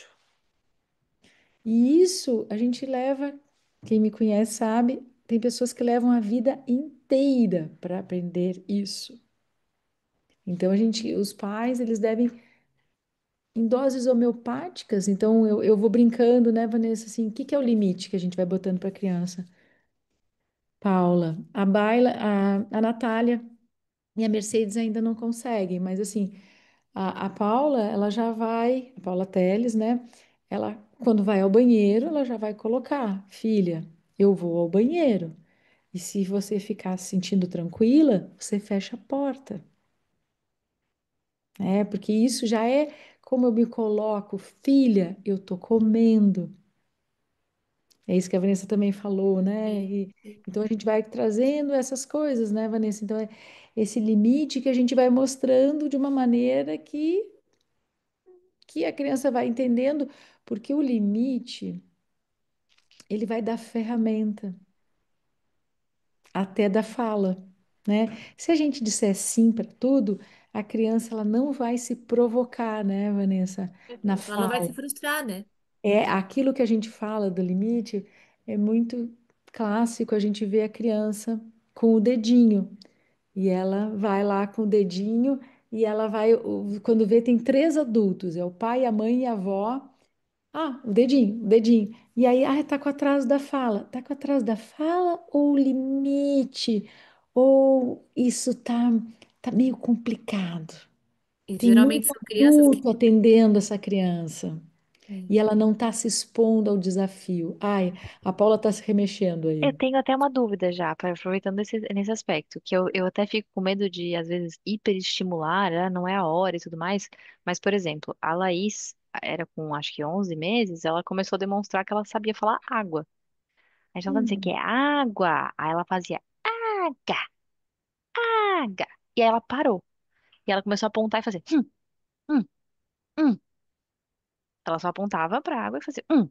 E isso a gente leva, quem me conhece sabe, tem pessoas que levam a vida inteira para aprender isso. Então os pais, eles devem em doses homeopáticas. Então eu vou brincando, né, Vanessa, assim, o que que é o limite que a gente vai botando para a criança? Paula, a Baila, a Natália e a Mercedes ainda não conseguem, mas assim, a Paula, ela já vai, a Paula Teles, né? Ela, quando vai ao banheiro, ela já vai colocar, filha, eu vou ao banheiro. E se você ficar se sentindo tranquila, você fecha a porta, né? Porque isso já é como eu me coloco, filha, eu tô comendo. É isso que a Vanessa também falou, né? Sim, sim. Então a gente vai trazendo essas coisas, né, Vanessa? Então é esse limite que a gente vai mostrando de uma maneira que a criança vai entendendo, porque o limite, ele vai dar ferramenta até da fala, né? Se a gente disser sim para tudo, a criança ela não vai se provocar, né, Vanessa, na Ela não vai fala. se frustrar, né? É aquilo que a gente fala do limite é muito clássico, a gente vê a criança com o dedinho e ela vai lá com o dedinho e ela vai, quando vê tem três adultos, é o pai, a mãe e a avó. Ah, o dedinho, o dedinho. E aí, tá com atraso da fala. Tá com atraso da fala ou limite? Ou isso tá meio complicado? E Tem geralmente muito são crianças que adulto atendendo essa criança sim. e ela não tá se expondo ao desafio. Ai, a Paula tá se remexendo Eu aí. tenho até uma dúvida já, aproveitando nesse aspecto, que eu até fico com medo de, às vezes, hiperestimular, não é a hora e tudo mais, mas, por exemplo, a Laís era com, acho que 11 meses, ela começou a demonstrar que ela sabia falar água. Aí ela dizia que Hum, é água. Aí ela fazia água, água. E aí ela parou. E ela começou a apontar e fazer hum, hum. Ela só apontava pra água e fazia hum.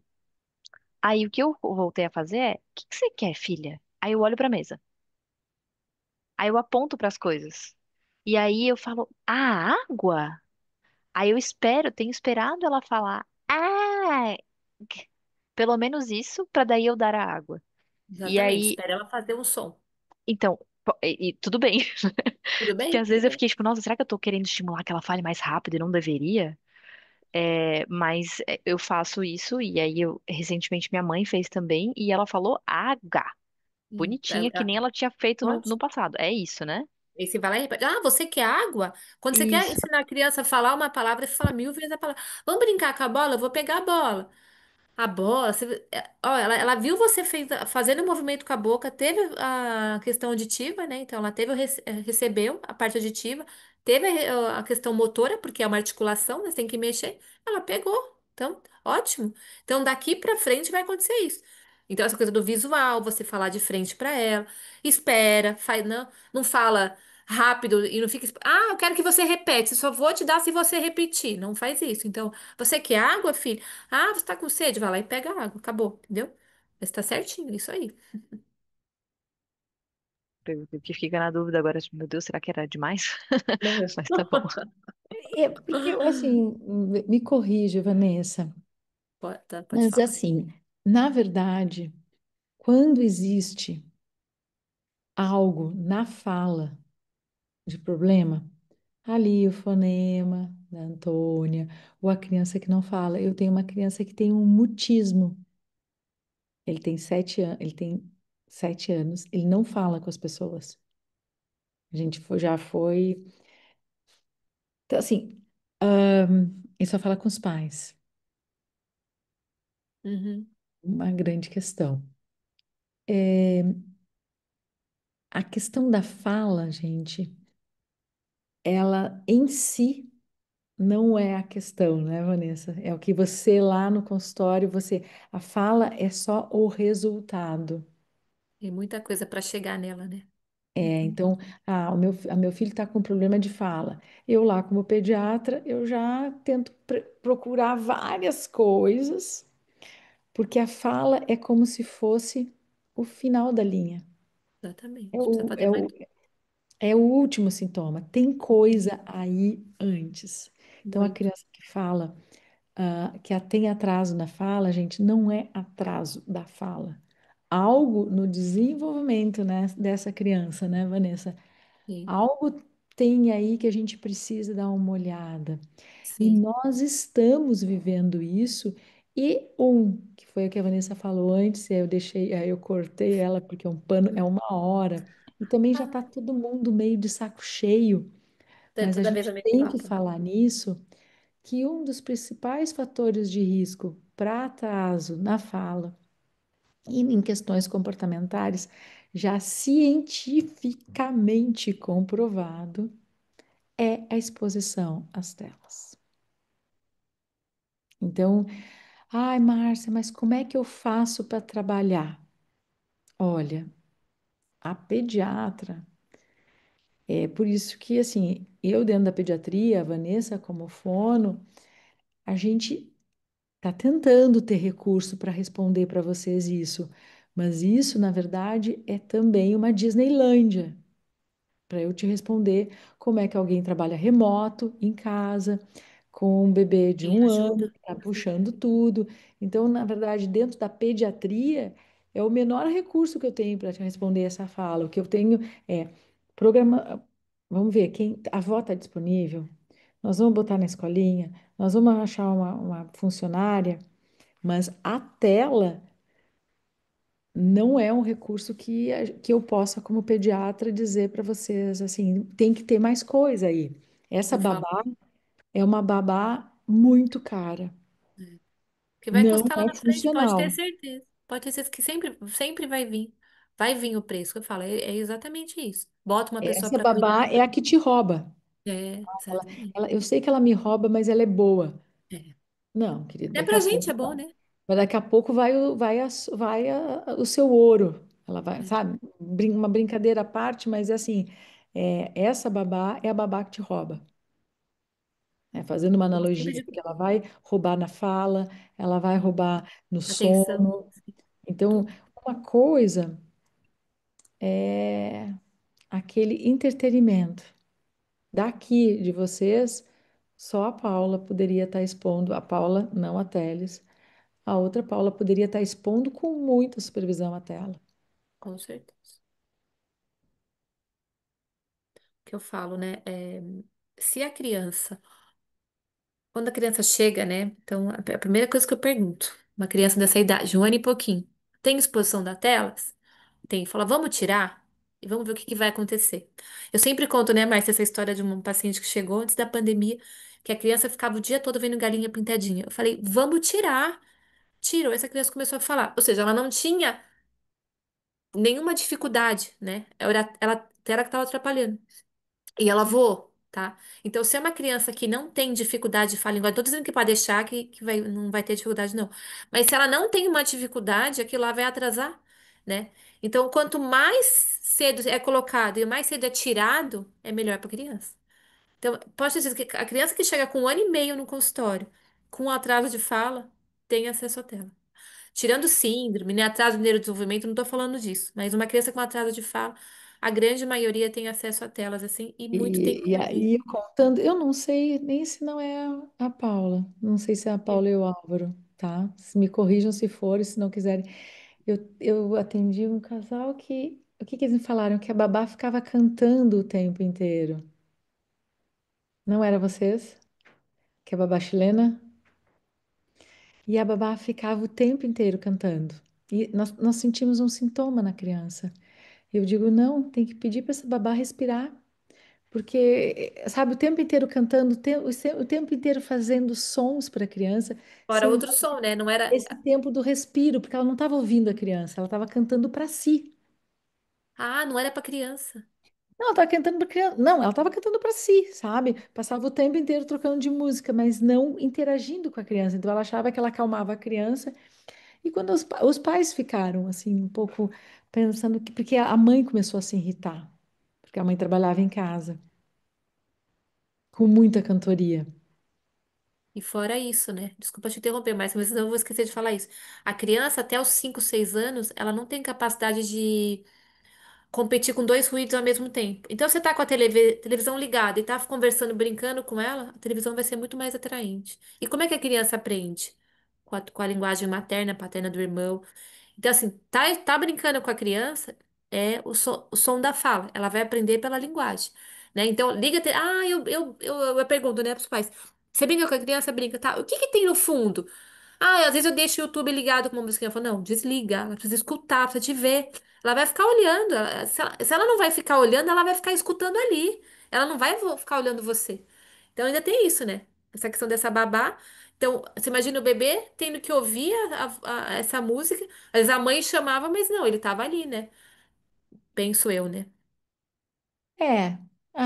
Aí o que eu voltei a fazer é, o que que você quer, filha? Aí eu olho pra mesa. Aí eu aponto pras coisas. E aí eu falo, a água? Aí eu espero, tenho esperado ela falar, ah, pelo menos isso, pra daí eu dar a água. E Exatamente. aí, Espera ela fazer um som. então, e tudo bem. Tudo Porque bem? às Tudo vezes eu bem. fiquei tipo, nossa, será que eu tô querendo estimular que ela fale mais rápido e não deveria? É, mas eu faço isso e aí eu recentemente minha mãe fez também e ela falou água, bonitinha, que nem ela tinha feito no Ótimo. passado. É isso, né? Aí você vai lá e repete. Ah, você quer água? Quando você quer Isso. ensinar a criança a falar uma palavra, você fala 1000 vezes a palavra. Vamos brincar com a bola? Eu vou pegar a bola. A bola, ó, ela viu você fazendo o movimento com a boca, teve a questão auditiva, né? Então, ela teve, recebeu a parte auditiva, teve a questão motora, porque é uma articulação, né? Você tem que mexer. Ela pegou. Então, ótimo. Então, daqui pra frente vai acontecer isso. Então, essa coisa do visual, você falar de frente pra ela, espera, faz, não fala rápido e não fica. Ah, eu quero que você repete, só vou te dar se você repetir. Não faz isso. Então, você quer água, filho? Ah, você tá com sede? Vai lá e pega a água. Acabou, entendeu? Mas tá certinho, isso aí. Eu que fica na dúvida agora, tipo, meu Deus, será que era demais? Não. Mas tá bom. é porque eu, assim, me corrija, Vanessa, Pode mas falar. assim, na verdade, quando existe algo na fala de problema, ali o fonema da Antônia, ou a criança que não fala. Eu tenho uma criança que tem um mutismo. Ele tem 7 anos, ele não fala com as pessoas. A gente já foi. Então, assim, ele só fala com os pais. Uhum. Uma grande questão. É, a questão da fala, gente, ela em si não é a questão, né, Vanessa? É o que você lá no consultório, a fala é só o resultado. Tem muita coisa para chegar nela, né? É, Uhum. então, meu filho está com problema de fala. Eu lá, como pediatra, eu já tento procurar várias coisas, porque a fala é como se fosse o final da linha. É Exatamente. Precisa o, fazer é mais o, é o último sintoma. Tem coisa aí antes. Então, a muito. criança que fala, que tem atraso na fala, gente, não é atraso da fala. Algo no desenvolvimento, né, dessa criança, né, Vanessa? Sim, Algo tem aí que a gente precisa dar uma olhada. E sim. nós estamos vivendo isso. E que foi o que a Vanessa falou antes, aí eu cortei ela porque é um pano, é 1 hora. E também já Ah, está todo mundo meio de saco cheio. é Mas a toda vez o gente mesmo tem que papo, né? falar nisso, que um dos principais fatores de risco para atraso na fala e em questões comportamentais, já cientificamente comprovado, é a exposição às telas. Então, ai, Márcia, mas como é que eu faço para trabalhar? Olha, a pediatra, é por isso que, assim, eu dentro da pediatria, a Vanessa como fono, a gente está tentando ter recurso para responder para vocês isso, mas isso, na verdade, é também uma Disneylândia. Para eu te responder como é que alguém trabalha remoto, em casa, com um bebê de Quem 1 ano, ajuda? que está puxando tudo. Então, na verdade, dentro da pediatria, é o menor recurso que eu tenho para te responder essa fala. O que eu tenho é programa. Vamos ver, a avó está disponível? Nós vamos botar na escolinha, nós vamos achar uma funcionária, mas a tela não é um recurso que eu possa, como pediatra, dizer para vocês assim, tem que ter mais coisa aí. Essa Eu falo. babá é uma babá muito cara, É. Que vai não custar lá é na frente, pode ter funcional. certeza. Pode ter certeza que sempre, sempre vai vir. Vai vir o preço. Eu falo, é exatamente isso. Bota uma pessoa Essa para cuidar. babá é a que te rouba. É, Ela, exatamente. eu sei que ela me rouba, mas ela é boa. É. Não, querido, É daqui a pra gente, pouco é bom, né? Mas daqui a pouco o seu ouro. Ela vai, É. sabe? Uma brincadeira à parte, mas é assim, essa babá é a babá que te rouba. Né? Fazendo uma Eu sempre analogia, digo porque ela vai roubar na fala, ela vai roubar no atenção. sono. Então, Tudo. uma coisa é aquele entretenimento. Daqui de vocês, só a Paula poderia estar expondo, a Paula, não a Teles. A outra Paula poderia estar expondo com muita supervisão a tela. Com certeza. O que eu falo, né? Se a criança, quando a criança chega, né? Então, a primeira coisa que eu pergunto, uma criança dessa idade, um ano e pouquinho, tem exposição da telas? Tem. Fala, vamos tirar e vamos ver o que que vai acontecer. Eu sempre conto, né, Márcia, essa história de um paciente que chegou antes da pandemia, que a criança ficava o dia todo vendo galinha pintadinha. Eu falei, vamos tirar. Tirou, essa criança começou a falar. Ou seja, ela não tinha nenhuma dificuldade, né? Ela era que estava atrapalhando. E ela voou, tá? Então, se é uma criança que não tem dificuldade de falar língua, tô dizendo que pode deixar que não vai ter dificuldade, não. Mas se ela não tem uma dificuldade, aquilo lá vai atrasar, né? Então, quanto mais cedo é colocado e mais cedo é tirado, é melhor para a criança. Então, pode dizer que a criança que chega com um ano e meio no consultório, com atraso de fala, tem acesso à tela. Tirando síndrome, né, atraso no neurodesenvolvimento, não estou falando disso, mas uma criança com atraso de fala, a grande maioria tem acesso a telas, assim, e muito tempo E na aí, vida. eu contando, eu não sei nem se não é a Paula, não sei se é a Paula e o Álvaro, tá? Se me corrijam se for, e se não quiserem. Eu atendi um casal que, o que que eles me falaram? Que a babá ficava cantando o tempo inteiro. Não era vocês? Que é a babá chilena? E a babá ficava o tempo inteiro cantando. E nós sentimos um sintoma na criança. Eu digo, não, tem que pedir para essa babá respirar. Porque, sabe, o tempo inteiro cantando, o tempo inteiro fazendo sons para a criança, Fora sem outro som, né? Não era. esse tempo do respiro, porque ela não estava ouvindo a criança, ela estava cantando para si. Ah, não era para criança. Não, ela estava cantando para criança. Não, ela estava cantando para si, sabe? Passava o tempo inteiro trocando de música, mas não interagindo com a criança. Então ela achava que ela acalmava a criança. E quando os pais ficaram assim, um pouco pensando que, porque a mãe começou a se irritar, porque a mãe trabalhava em casa, com muita cantoria. E fora isso, né? Desculpa te interromper, mas não vou esquecer de falar isso. A criança, até os 5, 6 anos, ela não tem capacidade de competir com dois ruídos ao mesmo tempo. Então, você tá com a televisão ligada e tá conversando, brincando com ela, a televisão vai ser muito mais atraente. E como é que a criança aprende? Com a linguagem materna, paterna do irmão. Então, assim, tá brincando com a criança, é o som da fala. Ela vai aprender pela linguagem, né? Então, liga... eu pergunto, né, pros pais. Você brinca com a criança? Brinca, tá? O que que tem no fundo? Ah, às vezes eu deixo o YouTube ligado com uma musiquinha. Eu falo, não, desliga. Ela precisa escutar, precisa te ver. Ela vai ficar olhando. Se ela não vai ficar olhando, ela vai ficar escutando ali. Ela não vai ficar olhando você. Então ainda tem isso, né? Essa questão dessa babá. Então, você imagina o bebê tendo que ouvir essa música. Às vezes a mãe chamava, mas não, ele estava ali, né? Penso eu, né? É,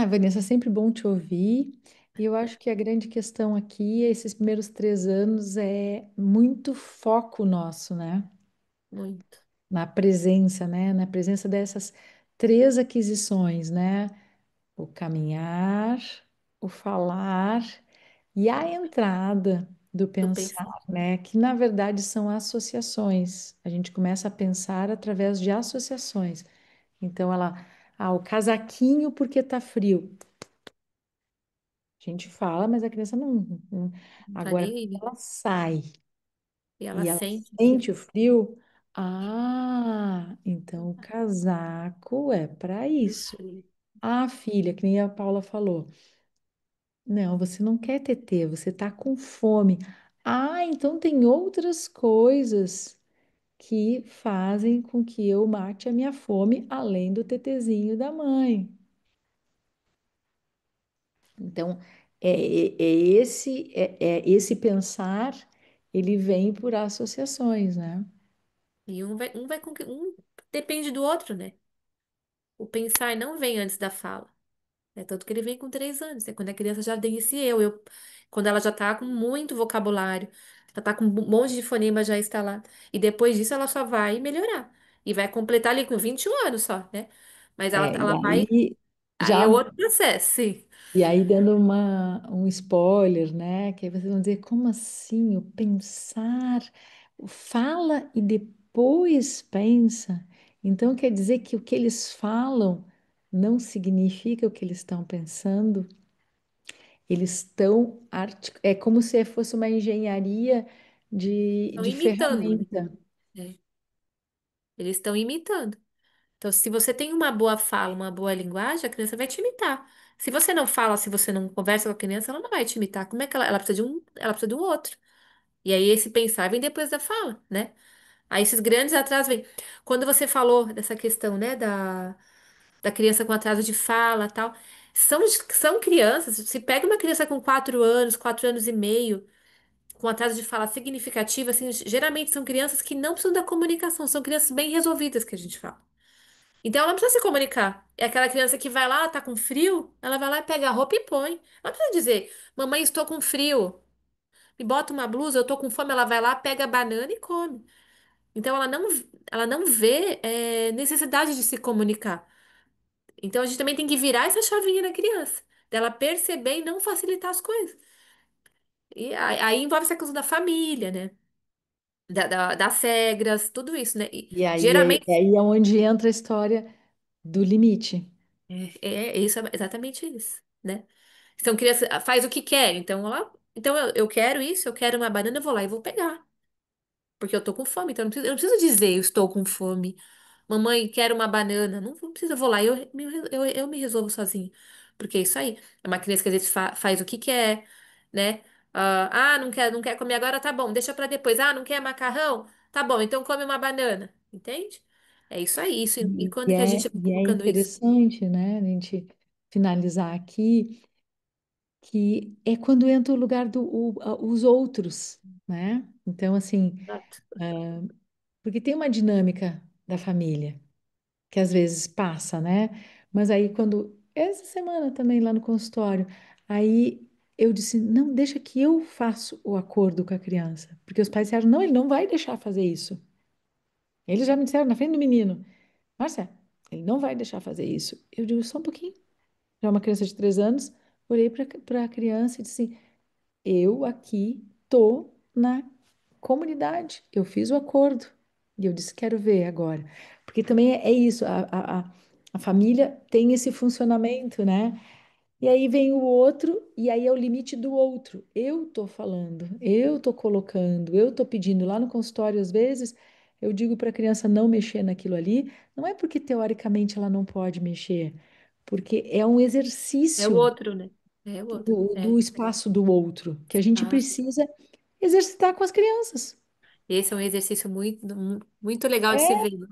Vanessa, é sempre bom te ouvir. E eu acho que a grande questão aqui, esses primeiros 3 anos, é muito foco nosso, né? Muito. Na presença, né? Na presença dessas três aquisições, né? O caminhar, o falar e a entrada do Eu pensar, penso. né? Que na verdade são associações. A gente começa a pensar através de associações. Então, o casaquinho porque tá frio. A gente fala, mas a criança não. Não tá Agora, nem aí, né? quando ela sai E ela e ela sente o frio. sente o frio, então o casaco é para Do isso. frio. Ah, filha, que nem a Paula falou. Não, você não quer tetê, você tá com fome. Então tem outras coisas que fazem com que eu mate a minha fome, além do tetezinho da mãe. Então, esse pensar, ele vem por associações, né? E um depende do outro, né? O pensar não vem antes da fala. É tanto que ele vem com 3 anos, né? Quando a criança já tem esse quando ela já tá com muito vocabulário. ela tá com um monte de fonema já instalado. E depois disso ela só vai melhorar. E vai completar ali com 21 anos só, né? Mas E ela vai. aí Aí é já outro processo, sim. e aí dando um spoiler, né? Que aí vocês vão dizer, como assim? O pensar, o fala e depois pensa. Então quer dizer que o que eles falam não significa o que eles estão pensando. Eles estão é como se fosse uma engenharia Estão de imitando, né? ferramenta. É, eles estão imitando. Então, se você tem uma boa fala, uma boa linguagem, a criança vai te imitar. Se você não fala, se você não conversa com a criança, ela não vai te imitar. Como é que ela precisa de ela precisa do outro. E aí esse pensar vem depois da fala, né? Aí esses grandes atrasos vêm. Quando você falou dessa questão, né, da criança com atraso de fala, tal, são crianças. Se pega uma criança com 4 anos, 4 anos e meio, com atraso de fala significativo, assim, geralmente são crianças que não precisam da comunicação, são crianças bem resolvidas que a gente fala. Então ela não precisa se comunicar. É aquela criança que vai lá, tá com frio, ela vai lá e pega a roupa e põe. Ela não precisa dizer, mamãe, estou com frio. Me bota uma blusa, eu tô com fome, ela vai lá, pega a banana e come. Então ela não vê necessidade de se comunicar. Então a gente também tem que virar essa chavinha na criança, dela perceber e não facilitar as coisas. E aí envolve essa coisa da família, né? Das regras, tudo isso, né? E E geralmente aí é onde entra a história do limite. é isso, é exatamente isso, né? Então criança faz o que quer, então então eu quero isso, eu quero uma banana, eu vou lá e vou pegar. Porque eu tô com fome, então eu não preciso dizer eu estou com fome. Mamãe, quero uma banana. Não precisa, eu vou lá, eu me resolvo sozinho. Porque é isso aí. É uma criança que às vezes faz o que quer, né? Não quer comer agora, tá bom, deixa pra depois. Ah, não quer macarrão? Tá bom, então come uma banana. Entende? É isso aí. E quando que a gente vai E é colocando isso? interessante, né, a gente finalizar aqui, que é quando entra o lugar os outros, né? Então, assim, Exato. porque tem uma dinâmica da família, que às vezes passa, né? Mas aí quando, essa semana também lá no consultório, aí eu disse, não, deixa que eu faço o acordo com a criança. Porque os pais disseram, não, ele não vai deixar fazer isso. Eles já me disseram na frente do menino, Márcia, ele não vai deixar fazer isso. Eu digo, só um pouquinho. Já uma criança de 3 anos, olhei para a criança e disse assim, eu aqui tô na comunidade, eu fiz o acordo. E eu disse, quero ver agora. Porque também é isso, a família tem esse funcionamento, né? E aí vem o outro, e aí é o limite do outro. Eu tô falando, eu tô colocando, eu tô pedindo lá no consultório, às vezes, eu digo para a criança não mexer naquilo ali, não é porque teoricamente ela não pode mexer, porque é um É o exercício outro, né? É o outro. do espaço do outro que a gente Espaço. precisa exercitar com as crianças. Esse é um exercício muito legal de se ver, né?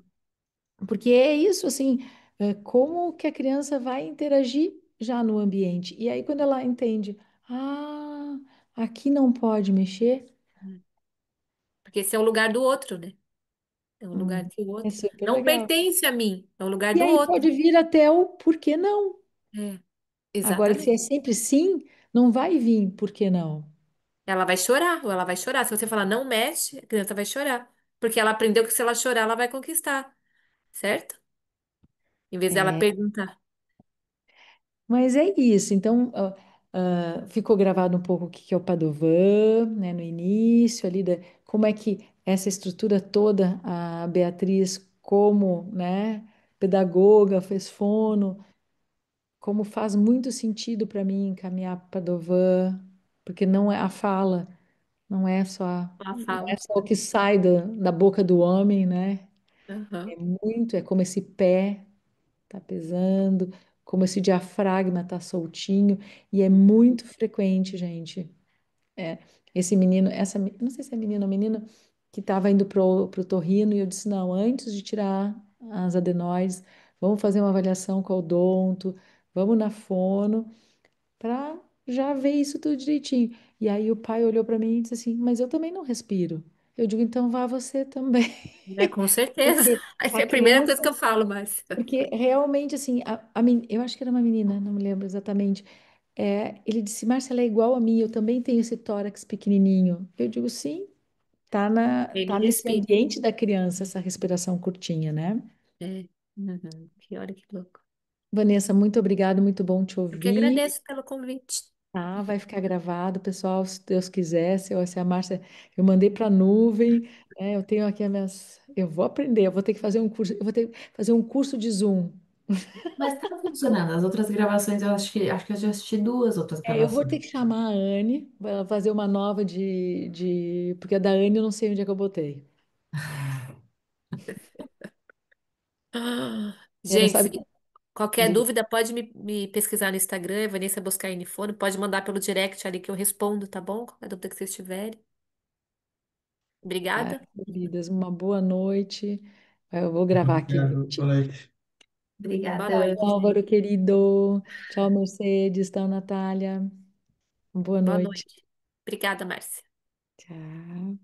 Porque é isso, assim, como que a criança vai interagir já no ambiente. E aí, quando ela entende, aqui não pode mexer, Porque esse é o lugar do outro, né? É um lugar que o é outro super não legal. pertence a mim, é o lugar E do aí outro. pode vir até o por que não. É, Agora, se exatamente. é sempre sim, não vai vir por que não. Ela vai chorar, ou ela vai chorar. Se você falar não mexe, a criança vai chorar. Porque ela aprendeu que se ela chorar, ela vai conquistar, certo? Em vez dela É, perguntar. mas é isso. Então, ficou gravado um pouco o que que é o Padovan, né, no início ali, como é que essa estrutura toda, a Beatriz, como, né, pedagoga, fez fono, como faz muito sentido para mim encaminhar para Padovan, porque não é a fala, não é só, Ela não é fala. só o que sai da boca do homem, né? Aham. É muito, é como esse pé tá pesando, como esse diafragma tá soltinho, e é muito frequente, gente. É, esse menino, não sei se é menino ou menina, que estava indo pro torrino, e eu disse, não, antes de tirar as adenoides, vamos fazer uma avaliação com o odonto, vamos na fono, para já ver isso tudo direitinho. E aí o pai olhou para mim e disse assim, mas eu também não respiro. Eu digo, então vá você também, É, com certeza. porque Essa a é a primeira coisa criança que eu falo, mas. porque realmente, assim, eu acho que era uma menina, não me lembro exatamente. Ele disse, Márcia, ela é igual a mim, eu também tenho esse tórax pequenininho. Eu digo, sim. Ele tá nesse respira. ambiente da criança, essa respiração curtinha, né? É. Uhum. Que olha que louco. Vanessa, muito obrigado, muito bom te Eu que ouvir. agradeço pelo convite. Tá, vai ficar gravado, pessoal, se Deus quiser, se a Márcia, eu mandei para a nuvem, né, eu tenho aqui as minhas, eu vou aprender, eu vou ter que fazer um curso, eu vou ter que fazer um curso de Zoom. Mas tá funcionando. As outras gravações, acho que eu já assisti duas outras Eu vou ter gravações. que chamar a Anne, para fazer uma nova porque a da Anne eu não sei onde é que eu botei. Ah, Ela gente, sabe, qualquer diga, dúvida pode me pesquisar no Instagram, Vanessa Boscaini Fone, pode mandar pelo direct ali que eu respondo, tá bom? Qualquer dúvida que vocês tiverem. tá, Obrigada. queridas, uma boa noite. Eu vou gravar aqui Obrigado, boa bonitinho. noite. Boa Obrigada, noite. Tchau, Álvaro querido. Tchau, Mercedes. Tchau, Natália. Boa Boa noite. noite. Obrigada, Márcia. Tchau.